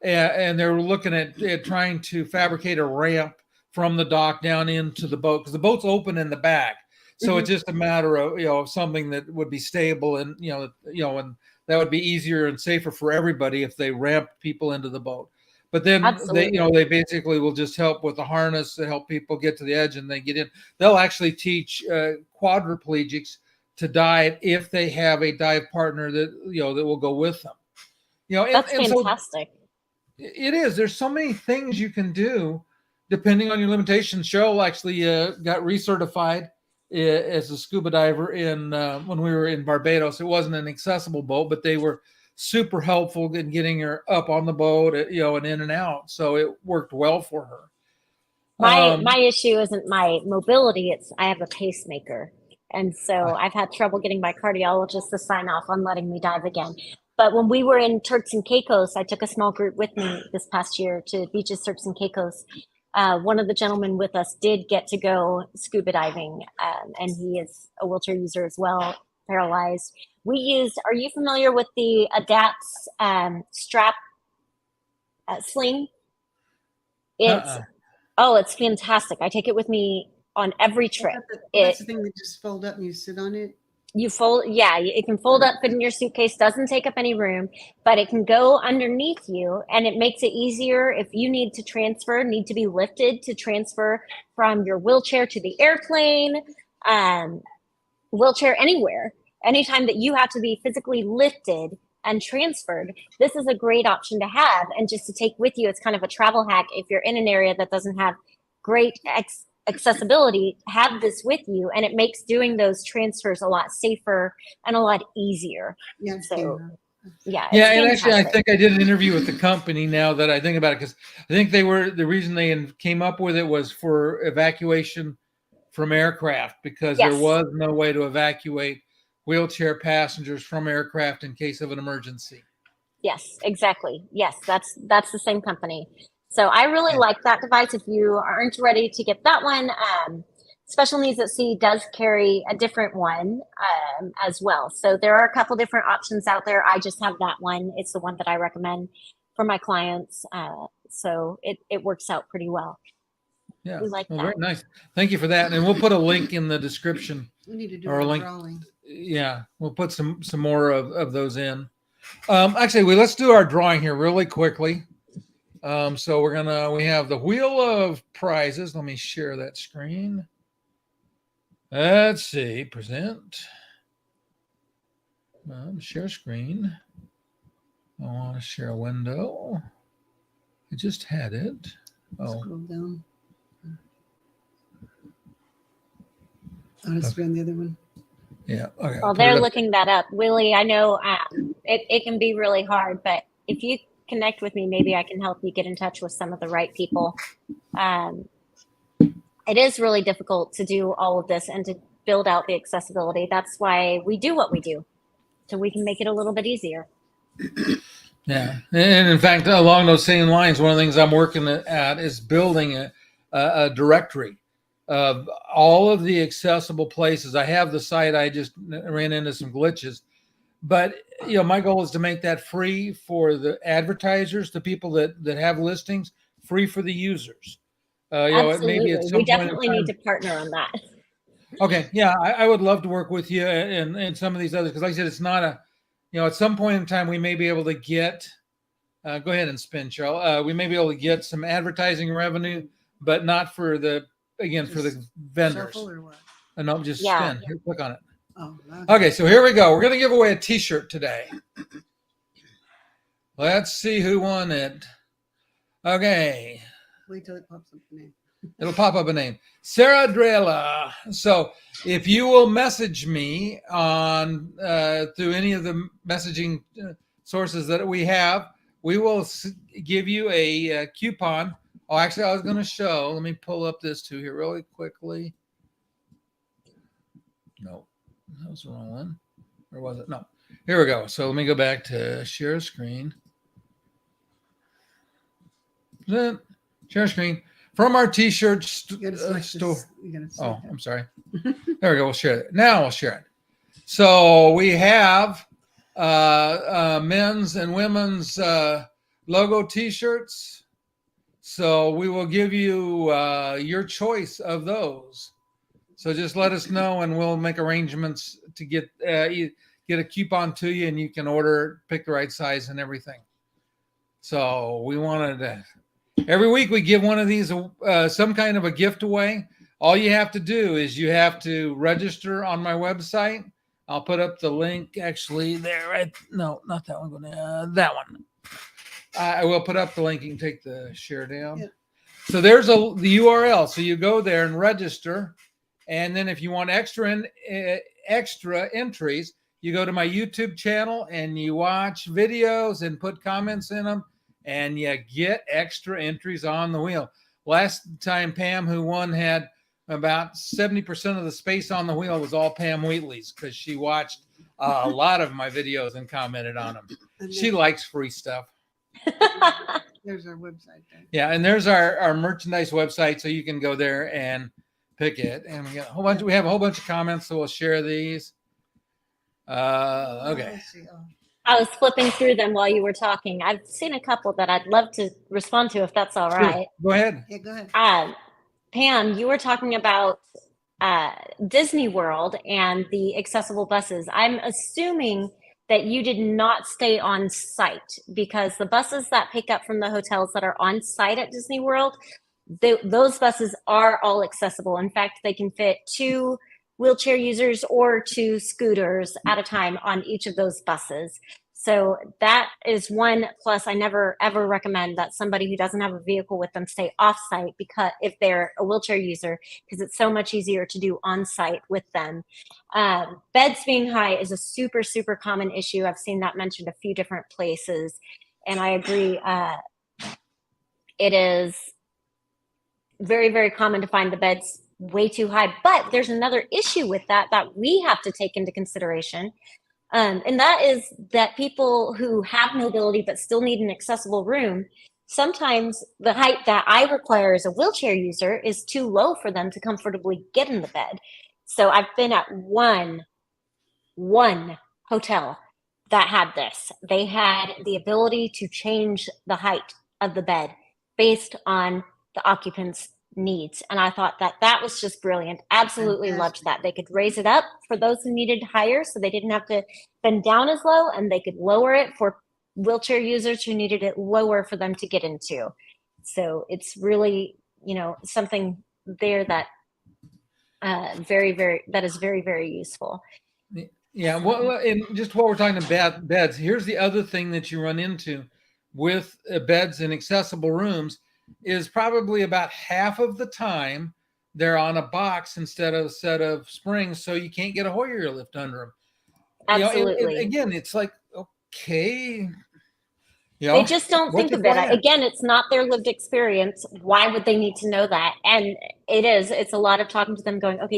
And they're looking at trying to fabricate a ramp from the dock down into the boat, because the boat's open in the back. So it's just a matter of something that would be stable, and and that would be easier and safer for everybody if they ramped people into the boat. But then Absolutely. they basically will just help with the harness to help people get to the edge and they get in. They'll actually teach quadriplegics to dive if they have a dive partner that that will go with them. That's And so fantastic. it is. There's so many things you can do depending on your limitations. Cheryl actually got recertified as a scuba diver when we were in Barbados. It wasn't an accessible boat, but they were super helpful in getting her up on the boat, and in and out. So it worked well for her. My issue isn't my mobility, it's I have a pacemaker. And so I've had trouble getting my cardiologist to sign off on letting me dive again. But when we were in Turks and Caicos, I took a small group with me this past year to beaches, Turks and Caicos. One of the gentlemen with us did get to go scuba diving, and he is a wheelchair user as well, paralyzed. Are you familiar with the Adapts strap sling? It's it's fantastic. I take it with me on every trip. That's the thing that just fold up and you sit on it. You fold, yeah, it can fold up, fit in your suitcase, doesn't take up any room, but it can go underneath you, and it makes it easier if you need to be lifted to transfer from your wheelchair to the airplane, wheelchair anywhere. Anytime that you have to be physically lifted and transferred, this is a great option to have and just to take with you. It's kind of a travel hack. If you're in an area that doesn't have great accessibility, have this with you, and it makes doing those transfers a lot safer and a lot easier. Yeah. So yeah, and actually I think I did an interview with the company, now that I think about it, because I think the reason they came up with it was for evacuation from aircraft, because there was no way to evacuate wheelchair passengers from aircraft in case of an emergency. Yes, exactly. Yes, that's the same company. So I really like that device. If you aren't ready to get that one, Special Needs at Sea does carry a different one as well. So there are a couple different options out there. I just have that one. It's the one that I recommend for my clients. So it works out pretty well. Yeah, we like that. Very nice. Thank you for that. And we'll put a link in the description. We need to do or a link. drawing. Yeah, we'll put some more of those in. Actually, let's do our drawing here really quickly. So we have the wheel of prizes. Let me share that screen. Let's see, present. Share screen. I want to share a window. I just had it. Scroll down. Oh, it's on the other one. Yeah. Okay. While they're looking that up, Willie, I know it can be really hard, but if you connect with me, maybe I can help you get in touch with some of the right people. It is really difficult to do all of this and to build out the accessibility. That's why we do what we do, so we can make it a little bit easier. Yeah. And in fact, along those same lines, one of the things I'm working at is building a directory of all of the accessible places. I have the site. I just ran into some glitches, but my goal is to make that free for the advertisers, the people that have listings, free for the users. Maybe at Absolutely. some We point in definitely need time. to partner on that. Okay, yeah, I would love to work with you and some of these others, because like I said, it's not a, at some point in time we may be able to get. Go ahead and spin, Cheryl. We may be able to get some advertising revenue, but not for the for the vendors. Shuffle or what? No, just Yeah. spin. Here, click on it. Oh, Okay, so here we go. We're going to give away a T-shirt today. Let's see who won it. Okay. Wait till it pops up the name. It'll pop up a name. Sarah Drella. So if you will message me on through any of the messaging sources that we have, we will give you a coupon. Oh, actually, I was going to show. Let me pull up this too here really quickly. No, that was the wrong one. Or was it? No. Here we go. So let me go back to share screen. Share screen. From our T-shirt store. Oh, I'm sorry. There we go. We'll share it. Now we'll share it. So we have men's and women's logo T-shirts. So we will give you your choice of those. So just let us know, and we'll make arrangements to get a coupon to you, and you can order, pick the right size and everything. So we wanted to. Every week we give one of these, some kind of a gift away. All you have to do is you have to register on my website. I'll put up the link actually there. Right? No, not that one. That one. I will put up the link. You can take the share down. Yeah. So there's the URL. So you go there and register. And then if you want extra entries, you go to my YouTube channel and you watch videos and put comments in them. And you get extra entries on the wheel. Last time Pam, who won, had about 70% of the space on the wheel was all Pam Wheatley's, because she watched a lot of my videos and commented on them. She likes free stuff. There's our website there. Yeah, and there's our merchandise website, so you can go there and pick it. And we got a whole bunch. We have a whole bunch of comments, so we'll share these. Okay. I was flipping through them while you were talking. I've seen a couple that I'd love to respond to, if that's all right. Go ahead. Yeah, go ahead. Pam, you were talking about Disney World and the accessible buses. I'm assuming that you did not stay on site, because the buses that pick up from the hotels that are on site at Disney World, those buses are all accessible. In fact, they can fit 2 wheelchair users or 2 scooters at a time on each of those buses. So that is one plus. I never ever recommend that somebody who doesn't have a vehicle with them stay off site, because if they're a wheelchair user, because it's so much easier to do on site with them. Beds being high is a super, super common issue. I've seen that mentioned a few different places, and I agree. It is very, very common to find the beds way too high. But there's another issue with that we have to take into consideration. And that is that people who have mobility but still need an accessible room, sometimes the height that I require as a wheelchair user is too low for them to comfortably get in the bed. So I've been at one hotel that had this. They had the ability to change the height of the bed based on the occupant's needs. And I thought that was just brilliant. Absolutely loved that. They could raise it up for those who needed higher, so they didn't have to bend down as low, and they could lower it for wheelchair users who needed it lower for them to get into. So it's really, something there that that is very, very useful. Yeah. Well, and just while we're talking about beds, here's the other thing that you run into with beds in accessible rooms is probably about half of the time they're on a box instead of a set of springs, so you can't get a Hoyer lift under them. Absolutely. Again, it's like, okay. They just don't think of it. Again, it's not their lived experience. Why would they need to know that? And it's a lot of talking to them going, okay,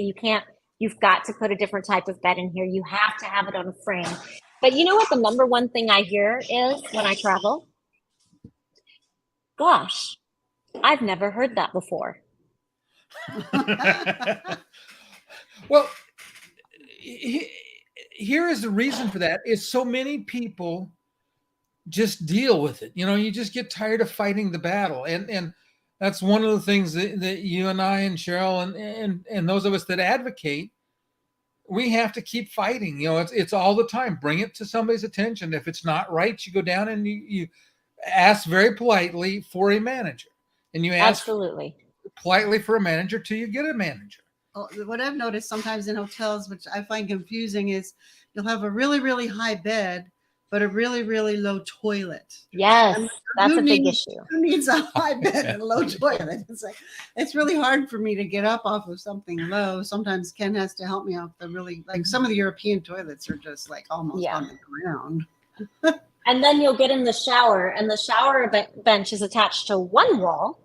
you've got to put a different type of bed in here. You have to have it on a frame. But you know what the number one thing I hear is when I travel? Gosh, I've never heard that before. Well, here is the reason for that is so many people just deal with it. You just get tired of fighting the battle. And that's one of the things that you and I and Cheryl and those of us that advocate, we have to keep fighting. It's all the time. Bring it to somebody's attention. If it's not right, you go down and you ask very politely for a manager, and you ask Absolutely politely for a manager till you get a manager. What I've noticed sometimes in hotels, which I find confusing, is you'll have a really, really high bed, but a really, really low toilet. yes. I mean, That's a big issue. Who needs a high bed and a low toilet? It's really hard for me to get up off of something low. Sometimes Ken has to help me off the really, like some of the European toilets are just like almost on the ground. And then you'll get in the shower, and the shower bench is attached to one wall,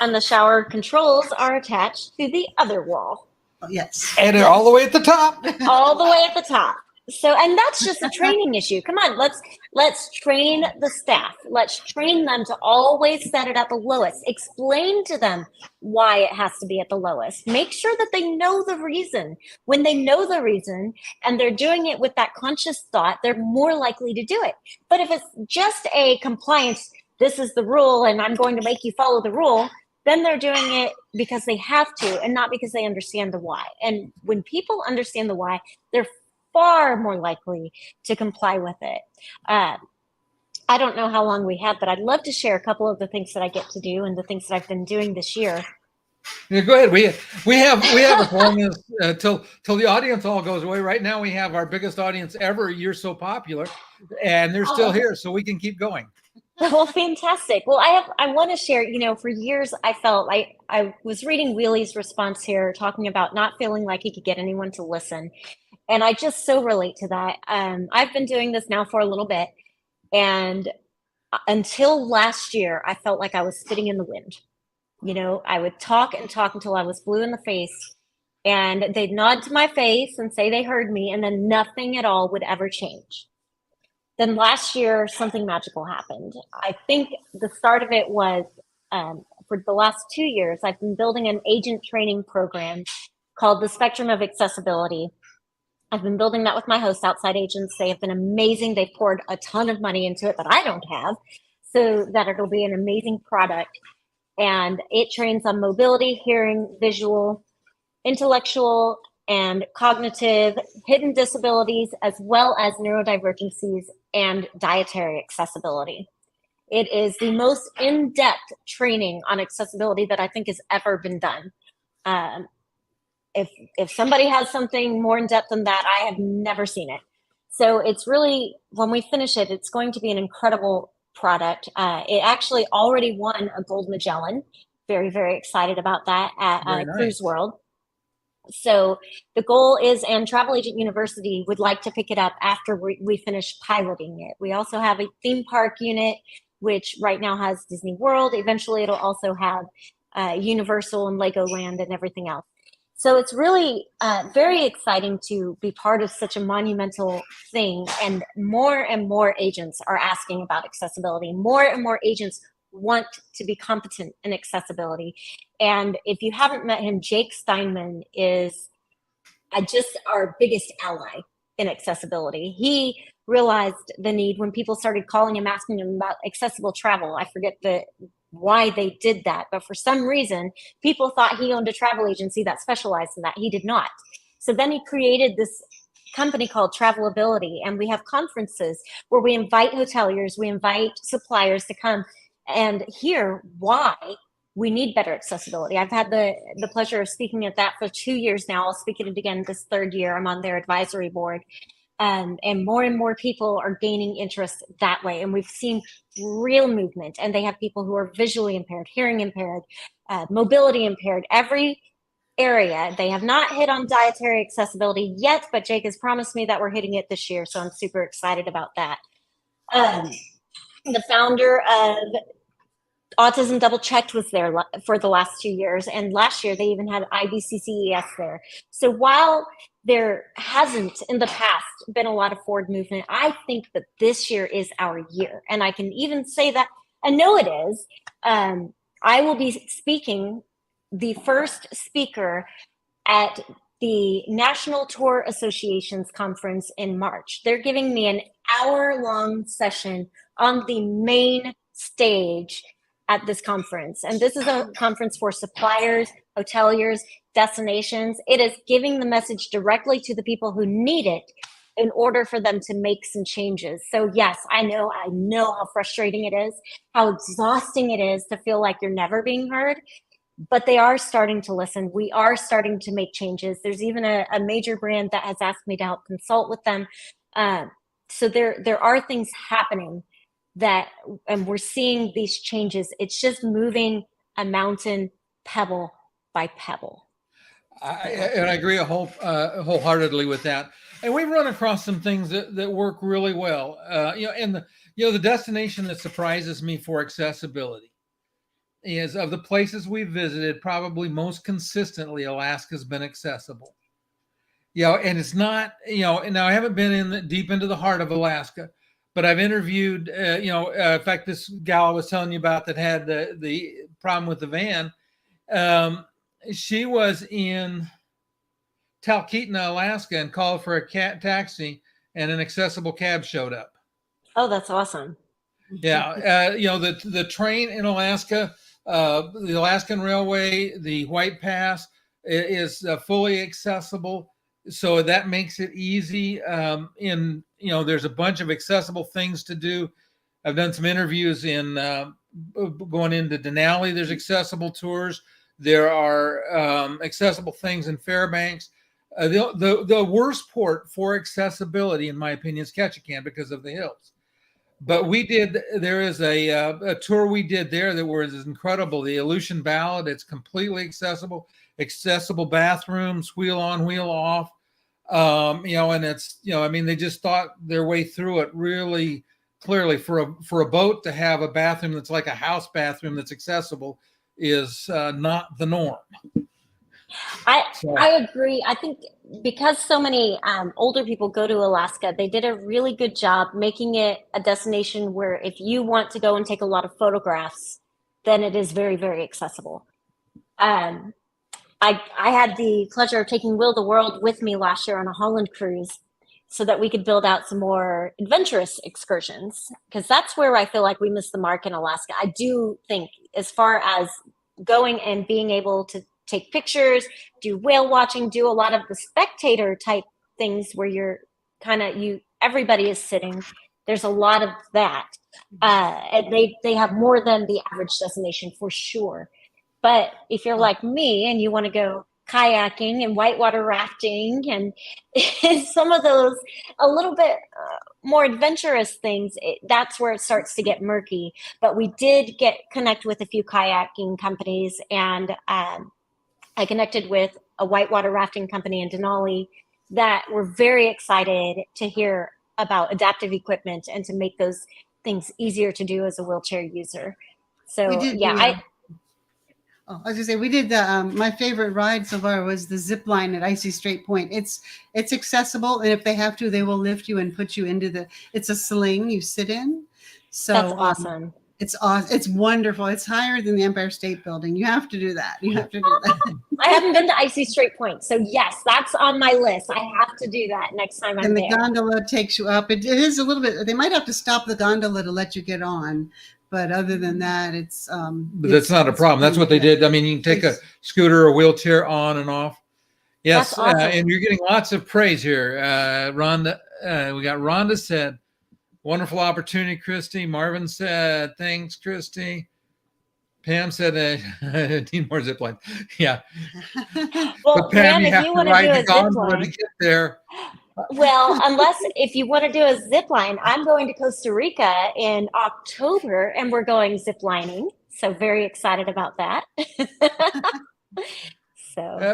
and the shower controls are attached to the other wall. Oh, yes. And they're all the way at the top. All the way at the top. So, and that's just a training issue. Come on, let's train the staff. Let's train them to always set it at the lowest. Explain to them why it has to be at the lowest. Make sure that they know the reason. When they know the reason and they're doing it with that conscious thought, they're more likely to do it. But if it's just a compliance, this is the rule and I'm going to make you follow the rule, then they're doing it because they have to and not because they understand the why. And when people understand the why, they're far more likely to comply with it. I don't know how long we have, but I'd love to share a couple of the things that I get to do and the things that I've been doing this year. Yeah, go ahead. We have a formula till the audience all goes away. Right now, we have our biggest audience ever. You're so popular, and they're still here, so we can keep going. Well, fantastic. Well, I want to share, for years I felt like I was reading Wheely's response here, talking about not feeling like he could get anyone to listen. And I just so relate to that. I've been doing this now for a little bit. And until last year, I felt like I was spitting in the wind. I would talk and talk until I was blue in the face. And they'd nod to my face and say they heard me. And then nothing at all would ever change. Then last year, something magical happened. I think the start of it was for the last 2 years, I've been building an agent training program called the Spectrum of Accessibility. I've been building that with my host, Outside Agents. They have been amazing. They've poured a ton of money into it that I don't have, so that it'll be an amazing product. And it trains on mobility, hearing, visual, intellectual, and cognitive, hidden disabilities, as well as neurodivergences and dietary accessibility. It is the most in-depth training on accessibility that I think has ever been done. If somebody has something more in-depth than that, I have never seen it. So it's really, when we finish it, it's going to be an incredible product. It actually already won a Gold Magellan. Very, very excited about that at Cruise World. So the goal is, and Travel Agent University would like to pick it up after we finish piloting it. We also have a theme park unit, which right now has Disney World. Eventually it'll also have Universal and Legoland and everything else. So it's really very exciting to be part of such a monumental thing. And more agents are asking about accessibility. More and more agents want to be competent in accessibility. And if you haven't met him, Jake Steinman is just our biggest ally in accessibility. He realized the need when people started calling him, asking him about accessible travel. I forget why they did that, but for some reason, people thought he owned a travel agency that specialized in that. He did not. So then he created this company called Travelability, and we have conferences where we invite hoteliers, we invite suppliers to come and hear why we need better accessibility. I've had the pleasure of speaking at that for 2 years now. I'll speak at it again this third year. I'm on their advisory board. And more people are gaining interest that way. And we've seen real movement. And they have people who are visually impaired, hearing impaired, mobility impaired, every area. They have not hit on dietary accessibility yet, but Jake has promised me that we're hitting it this year. So I'm super excited about that. The founder of Autism Double Checked was there for the last 2 years. And last year, they even had IBCCES there. So while there hasn't in the past been a lot of forward movement, I think that this year is our year. And I can even say that, I know it is. I will be speaking, the first speaker at the National Tour Association's conference in March. They're giving me an hour-long session on the main stage, at this conference. And this is a conference for suppliers, hoteliers, destinations. It is giving the message directly to the people who need it in order for them to make some changes. So yes, I know how frustrating it is, how exhausting it is to feel like you're never being heard, but they are starting to listen. We are starting to make changes. There's even a major brand that has asked me to help consult with them. So there are things happening and we're seeing these changes. It's just moving a mountain pebble by pebble. And I agree wholeheartedly with that. And we've run across some things that work really well. The destination that surprises me for accessibility is, of the places we've visited, probably most consistently, Alaska's been accessible. And it's not, and now I haven't been deep into the heart of Alaska, but I've interviewed, in fact, this gal I was telling you about that had the problem with the van. She was in Talkeetna, Alaska, and called for a taxi, and an accessible cab showed up. Oh, that's awesome. Yeah. The train in Alaska, the Alaskan Railway, the White Pass is fully accessible. So that makes it easy. There's a bunch of accessible things to do. I've done some interviews in going into Denali. There's accessible tours. There are accessible things in Fairbanks. The worst port for accessibility, in my opinion, is Ketchikan because of the hills. But there is a tour we did there that was incredible. The Aleutian Ballad, it's completely accessible bathrooms, wheel on, wheel off. And it's, they just thought their way through it really clearly. For a boat to have a bathroom that's like a house bathroom that's accessible is not the norm. I agree. I think because so many older people go to Alaska, they did a really good job making it a destination where if you want to go and take a lot of photographs, then it is very, very accessible. I had the pleasure of taking Will the World with me last year on a Holland cruise so that we could build out some more adventurous excursions, because that's where I feel like we missed the mark in Alaska. I do think, as far as going and being able to take pictures, do whale watching, do a lot of the spectator type things where you're everybody is sitting. There's a lot of that. And they have more than the average destination for sure. But if you're like me and you want to go kayaking and whitewater rafting and some of those a little bit more adventurous things, that's where it starts to get murky. But we did connect with a few kayaking companies, and I connected with a whitewater rafting company in Denali that were very excited to hear about adaptive equipment and to make those things easier to do as a wheelchair user. So I was gonna say, we did my favorite ride so far was the zip line at Icy Strait Point. It's accessible, and if they have to, they will lift you and put you into it's a sling you sit in. So that's awesome. It's awesome. It's wonderful. It's higher than the Empire State Building. You have to do that. I haven't been to Icy Strait Point, so yes, that's on my list. I have to do that next time I'm there. And the gondola takes you up. It is a little bit. They might have to stop the gondola to let you get on, but other than that, it's. But that's not a problem. That's what they did. I mean, you can take a scooter or wheelchair on and off. Yes, that's awesome. And you're getting lots of praise here, Rhonda. We got Rhonda said, "Wonderful opportunity, Kristy." Marvin said, "Thanks, Kristy." Pam said, "Need more zip lines." Yeah. Well, but Pam, if you want to do a zip line to get there. Well, if you want to do a zip line, I'm going to Costa Rica in October, and we're going zip lining. So very excited about that.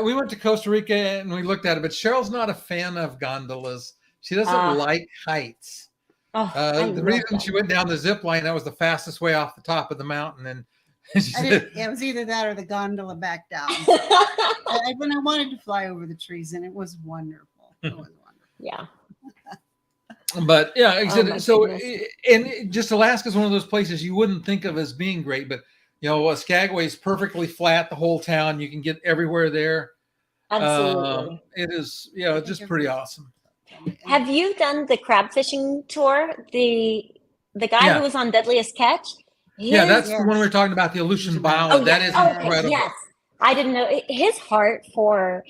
We went to Costa Rica and we looked at it, but Cheryl's not a fan of gondolas. She doesn't like heights. The reason she went down the zip line, that was the fastest way off the top of the mountain, and it was either that or the gondola back down. I wanted to fly over the trees, and it was wonderful. It was wonderful. Yeah. But yeah, so and just Alaska is one of those places you wouldn't think of as being great, but Skagway is perfectly flat, the whole town. You can get everywhere there. Absolutely. It is, just pretty awesome. Have you done the crab fishing tour? The guy who was on Deadliest Catch, Yeah, His, that's the one we were talking about, the Aleutian Bow. oh That yeah, is oh, okay, incredible. yes. I didn't know his heart for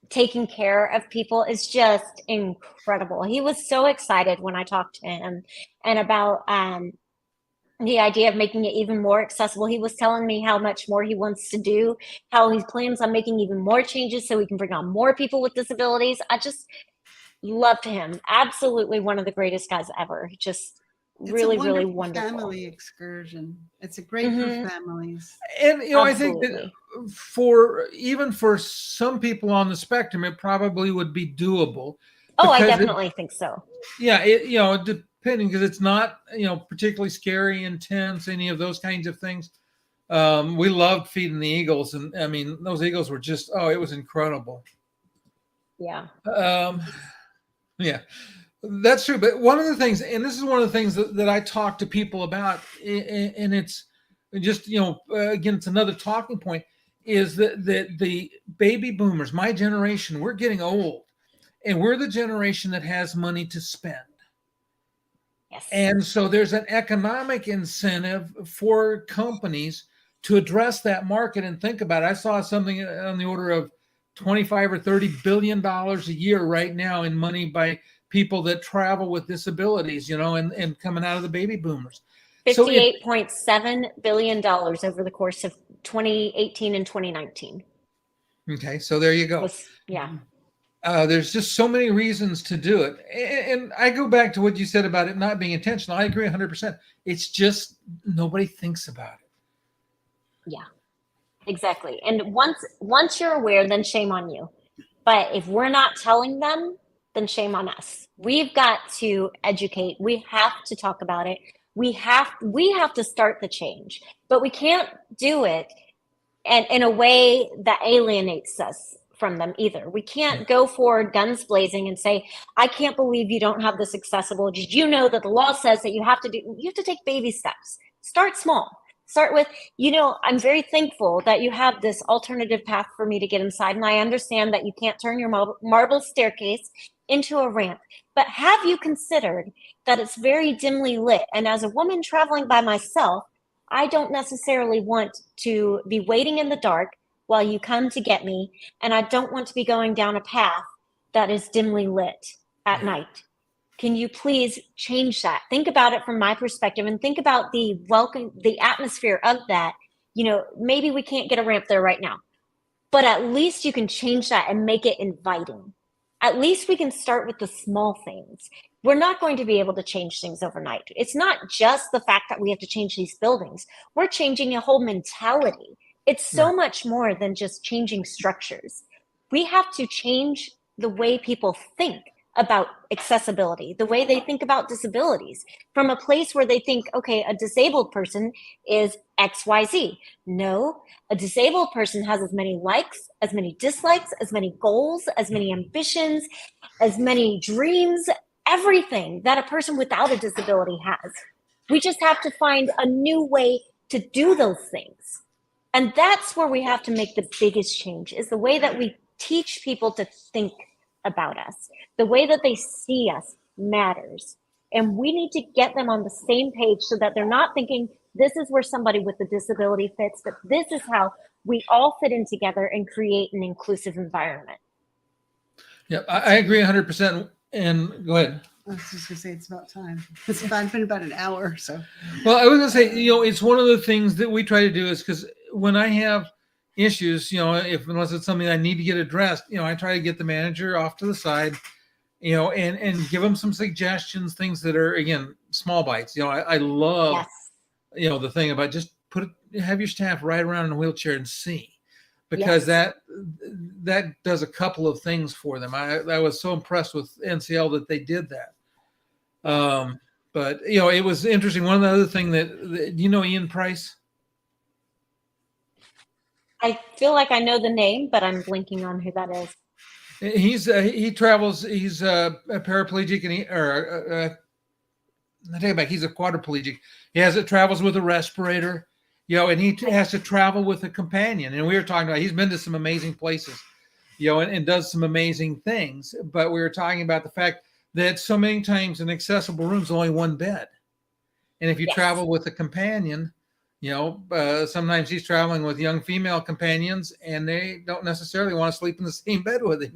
taking care of people is just incredible. He was so excited when I talked to him and about the idea of making it even more accessible. He was telling me how much more he wants to do, how he plans on making even more changes so we can bring on more people with disabilities. I just loved him. Absolutely one of the greatest guys ever. Just It's a really, really wonderful wonderful. family excursion. It's a great for Hmm. families. And I think that Absolutely. for some people on the spectrum, it probably would be doable Oh, I because definitely think so. depending, because it's not particularly scary, intense, any of those kinds of things. We loved feeding the eagles, and I mean those eagles were just it was incredible. Yeah. Yeah, that's true. But one of the things, and this is one of the things that I talk to people about, and it's just, again, it's another talking point, is that the baby boomers, my generation, we're getting old, and we're the generation that has money to spend. Yes. And so there's an economic incentive for companies to address that market and think about it. I saw something on the order of 25 or 30 billion dollars a year right now in money by people that travel with disabilities, and coming out of the baby boomers. So $58.7 billion over the course of 2018 and 2019. okay, so there you go. Yeah. There's just so many reasons to do it. And I go back to what you said about it not being intentional. I agree 100%. It's just nobody thinks about it. Yeah, exactly. And once you're aware, then shame on you. But if we're not telling them, then shame on us. We've got to educate. We have to talk about it. We have to start the change, but we can't do it and in a way that alienates us from them either. We can't go forward guns blazing and say, I can't believe you don't have this accessible. Did you know that the law says that you have to take baby steps? Start small. Start with, I'm very thankful that you have this alternative path for me to get inside. And I understand that you can't turn your marble staircase into a ramp. But have you considered that it's very dimly lit? And as a woman traveling by myself, I don't necessarily want to be waiting in the dark while you come to get me. And I don't want to be going down a path that is dimly lit at night. Can you please change that? Think about it from my perspective and think about the atmosphere of that. Maybe we can't get a ramp there right now, but at least you can change that and make it inviting. At least we can start with the small things. We're not going to be able to change things overnight. It's not just the fact that we have to change these buildings. We're changing a whole mentality. It's so much more than just changing structures. We have to change the way people think about accessibility, the way they think about disabilities, from a place where they think, okay, a disabled person is XYZ. No, a disabled person has as many likes, as many dislikes, as many goals, as many ambitions, as many dreams, everything that a person without a disability has. We just have to find a new way to do those things. And that's where we have to make the biggest change, is the way that we teach people to think about us. The way that they see us matters. And we need to get them on the same page so that they're not thinking this is where somebody with a disability fits, but this is how we all fit in together and create an inclusive environment. Yeah, I agree 100%. And go ahead. I was just going to say it's about time. It's been about an hour or so. Well, I was going to say, it's one of the things that we try to do is because when I have issues, unless it's something I need to get addressed, I try to get the manager off to the side, and give them some suggestions, things that are, again, small bites. I love, the thing about just have your staff ride around in a wheelchair and see, because that does a couple of things for them. I was so impressed with NCL that they did that. But it was interesting. One of the other thing that Ian Price? I feel like I know the name, but I'm blinking on who that is. He travels. He's a paraplegic, and I take it back. He's a quadriplegic. Travels with a respirator, and he has to travel with a companion. And we were talking about he's been to some amazing places, and does some amazing things. But we were talking about the fact that so many times in accessible rooms only one bed, and if you travel with a companion, sometimes he's traveling with young female companions, and they don't necessarily want to sleep in the same bed with him.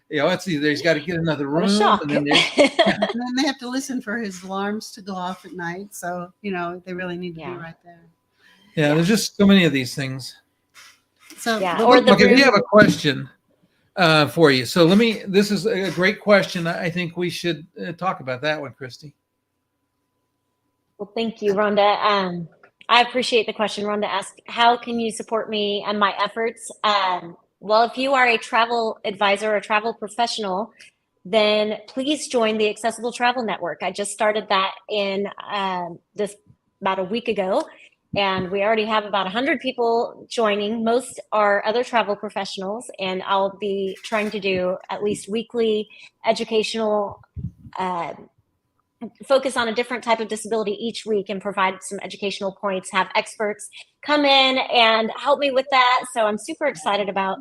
It's either he's got to get another What a room, shock. and then there's And then they have to listen for his alarms to go off at night. So, they really need to be Yeah. right there. there's just so many of these things. So, Yeah, but or the Okay, we room- have a question for you. So this is a great question. I think we should talk about that one, Kristy. Well, thank you, Rhonda. I appreciate the question. Rhonda asked, how can you support me and my efforts? Well, if you are a travel advisor or travel professional, then please join the Accessible Travel Network. I just started that in this about a week ago, and we already have about 100 people joining. Most are other travel professionals, and I'll be trying to do at least weekly educational focus on a different type of disability each week and provide some educational points, have experts come in and help me with that. So I'm super excited about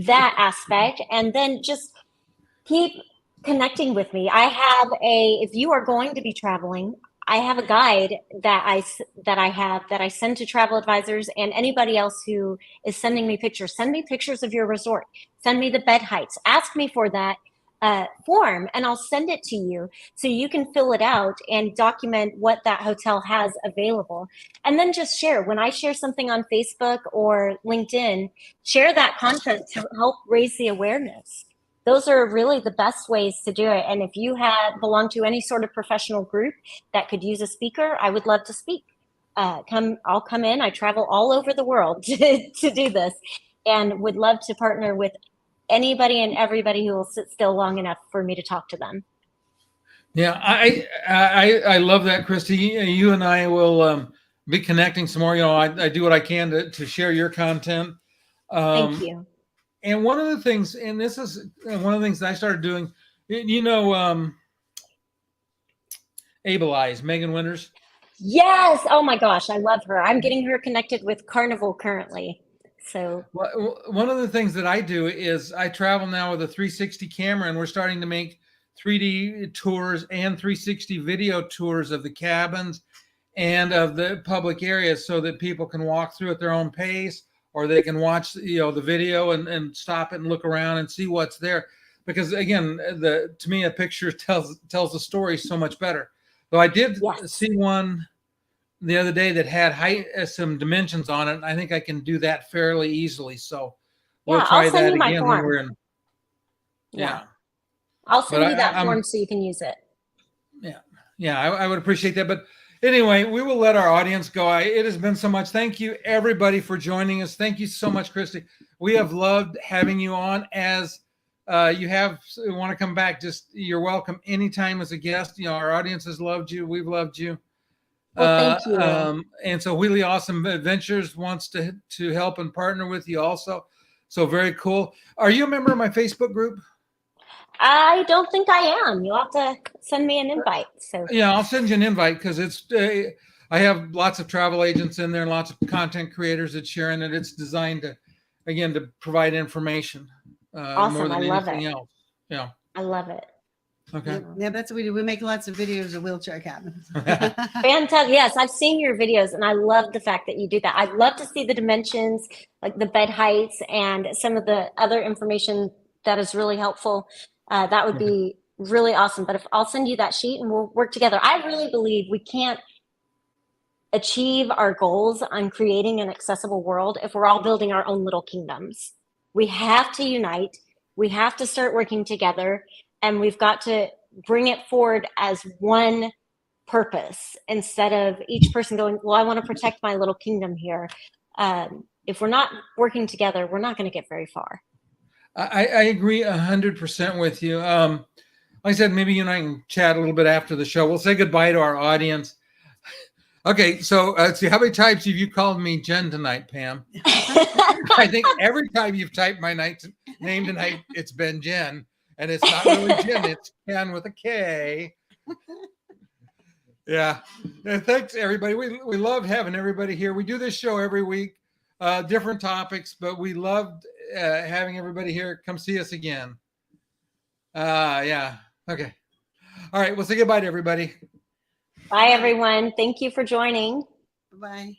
that aspect. And then just keep connecting with me. If you are going to be traveling, I have a guide that I send to travel advisors and anybody else who is sending me pictures. Send me pictures of your resort. Send me the bed heights. Ask me for that form, and I'll send it to you so you can fill it out and document what that hotel has available. And then just share. When I share something on Facebook or LinkedIn, share that content to help raise the awareness. Those are really the best ways to do it. And if you belong to any sort of professional group that could use a speaker, I would love to speak. I'll come in. I travel all over the world to do this, and would love to partner with anybody and everybody who will sit still long enough for me to talk to them. Yeah, I love that, Kristy. You and I will be connecting some more. I do what I can to share your content. Thank you. And one of the things, and this is one of the things that I started doing, Able Eyes, Megan Winters. Yes. Oh my gosh, I love her. I'm getting her connected with Carnival currently. So One of the things that I do is I travel now with a 360 camera, and we're starting to make 3D tours and 360 video tours of the cabins and of the public areas so that people can walk through at their own pace, or they can watch the video and stop it and look around and see what's there. Because again, to me, a picture tells the story so much better. So I did see one the other day that had some dimensions on it, and I think I can do that fairly easily. So we'll try I'll send that you my again form. when we're in. Yeah. I'll send you that form so you can use it. Yeah, I would appreciate that. But anyway, we will let our audience go. It has been so much. Thank you, everybody, for joining us. Thank you so much, Kristy. We have loved having you on. As you want to come back, just you're welcome anytime as a guest. Our audience has loved you. We've loved you. Well, thank you. And so Wheelie Awesome Adventures wants to help and partner with you also. So very cool. Are you a member of my Facebook group? I don't think I am. You'll have to send me an invite. So yeah, I'll send you an invite because it's I have lots of travel agents in there and lots of content creators that share in it. It's designed to provide information awesome. more than I love anything it. else. Yeah. I love it. Okay. Yeah, that's what we do. We make lots of videos of wheelchair cabins. Fantastic. Yes, I've seen your videos and I love the fact that you do that. I'd love to see the dimensions, like the bed heights and some of the other information that is really helpful. That would be really awesome. But if I'll send you that sheet and we'll work together. I really believe we can't achieve our goals on creating an accessible world if we're all building our own little kingdoms. We have to unite. We have to start working together. And we've got to bring it forward as one purpose instead of each person going, well, I want to protect my little kingdom here. If we're not working together, we're not going to get very far. I agree 100% with you. Like I said, maybe you and I can chat a little bit after the show. We'll say goodbye to our audience. Okay, so let's see. How many times have you called me Jen tonight, Pam? I think every time you've typed my name tonight, it's been Jen. And it's not really Jen, it's Ken with a K. Yeah. Thanks, everybody. We love having everybody here. We do this show every week, different topics, but we loved having everybody here. Come see us again. Yeah. Okay. All right. We'll say goodbye to everybody. Bye, everyone. Thank you for joining. Bye.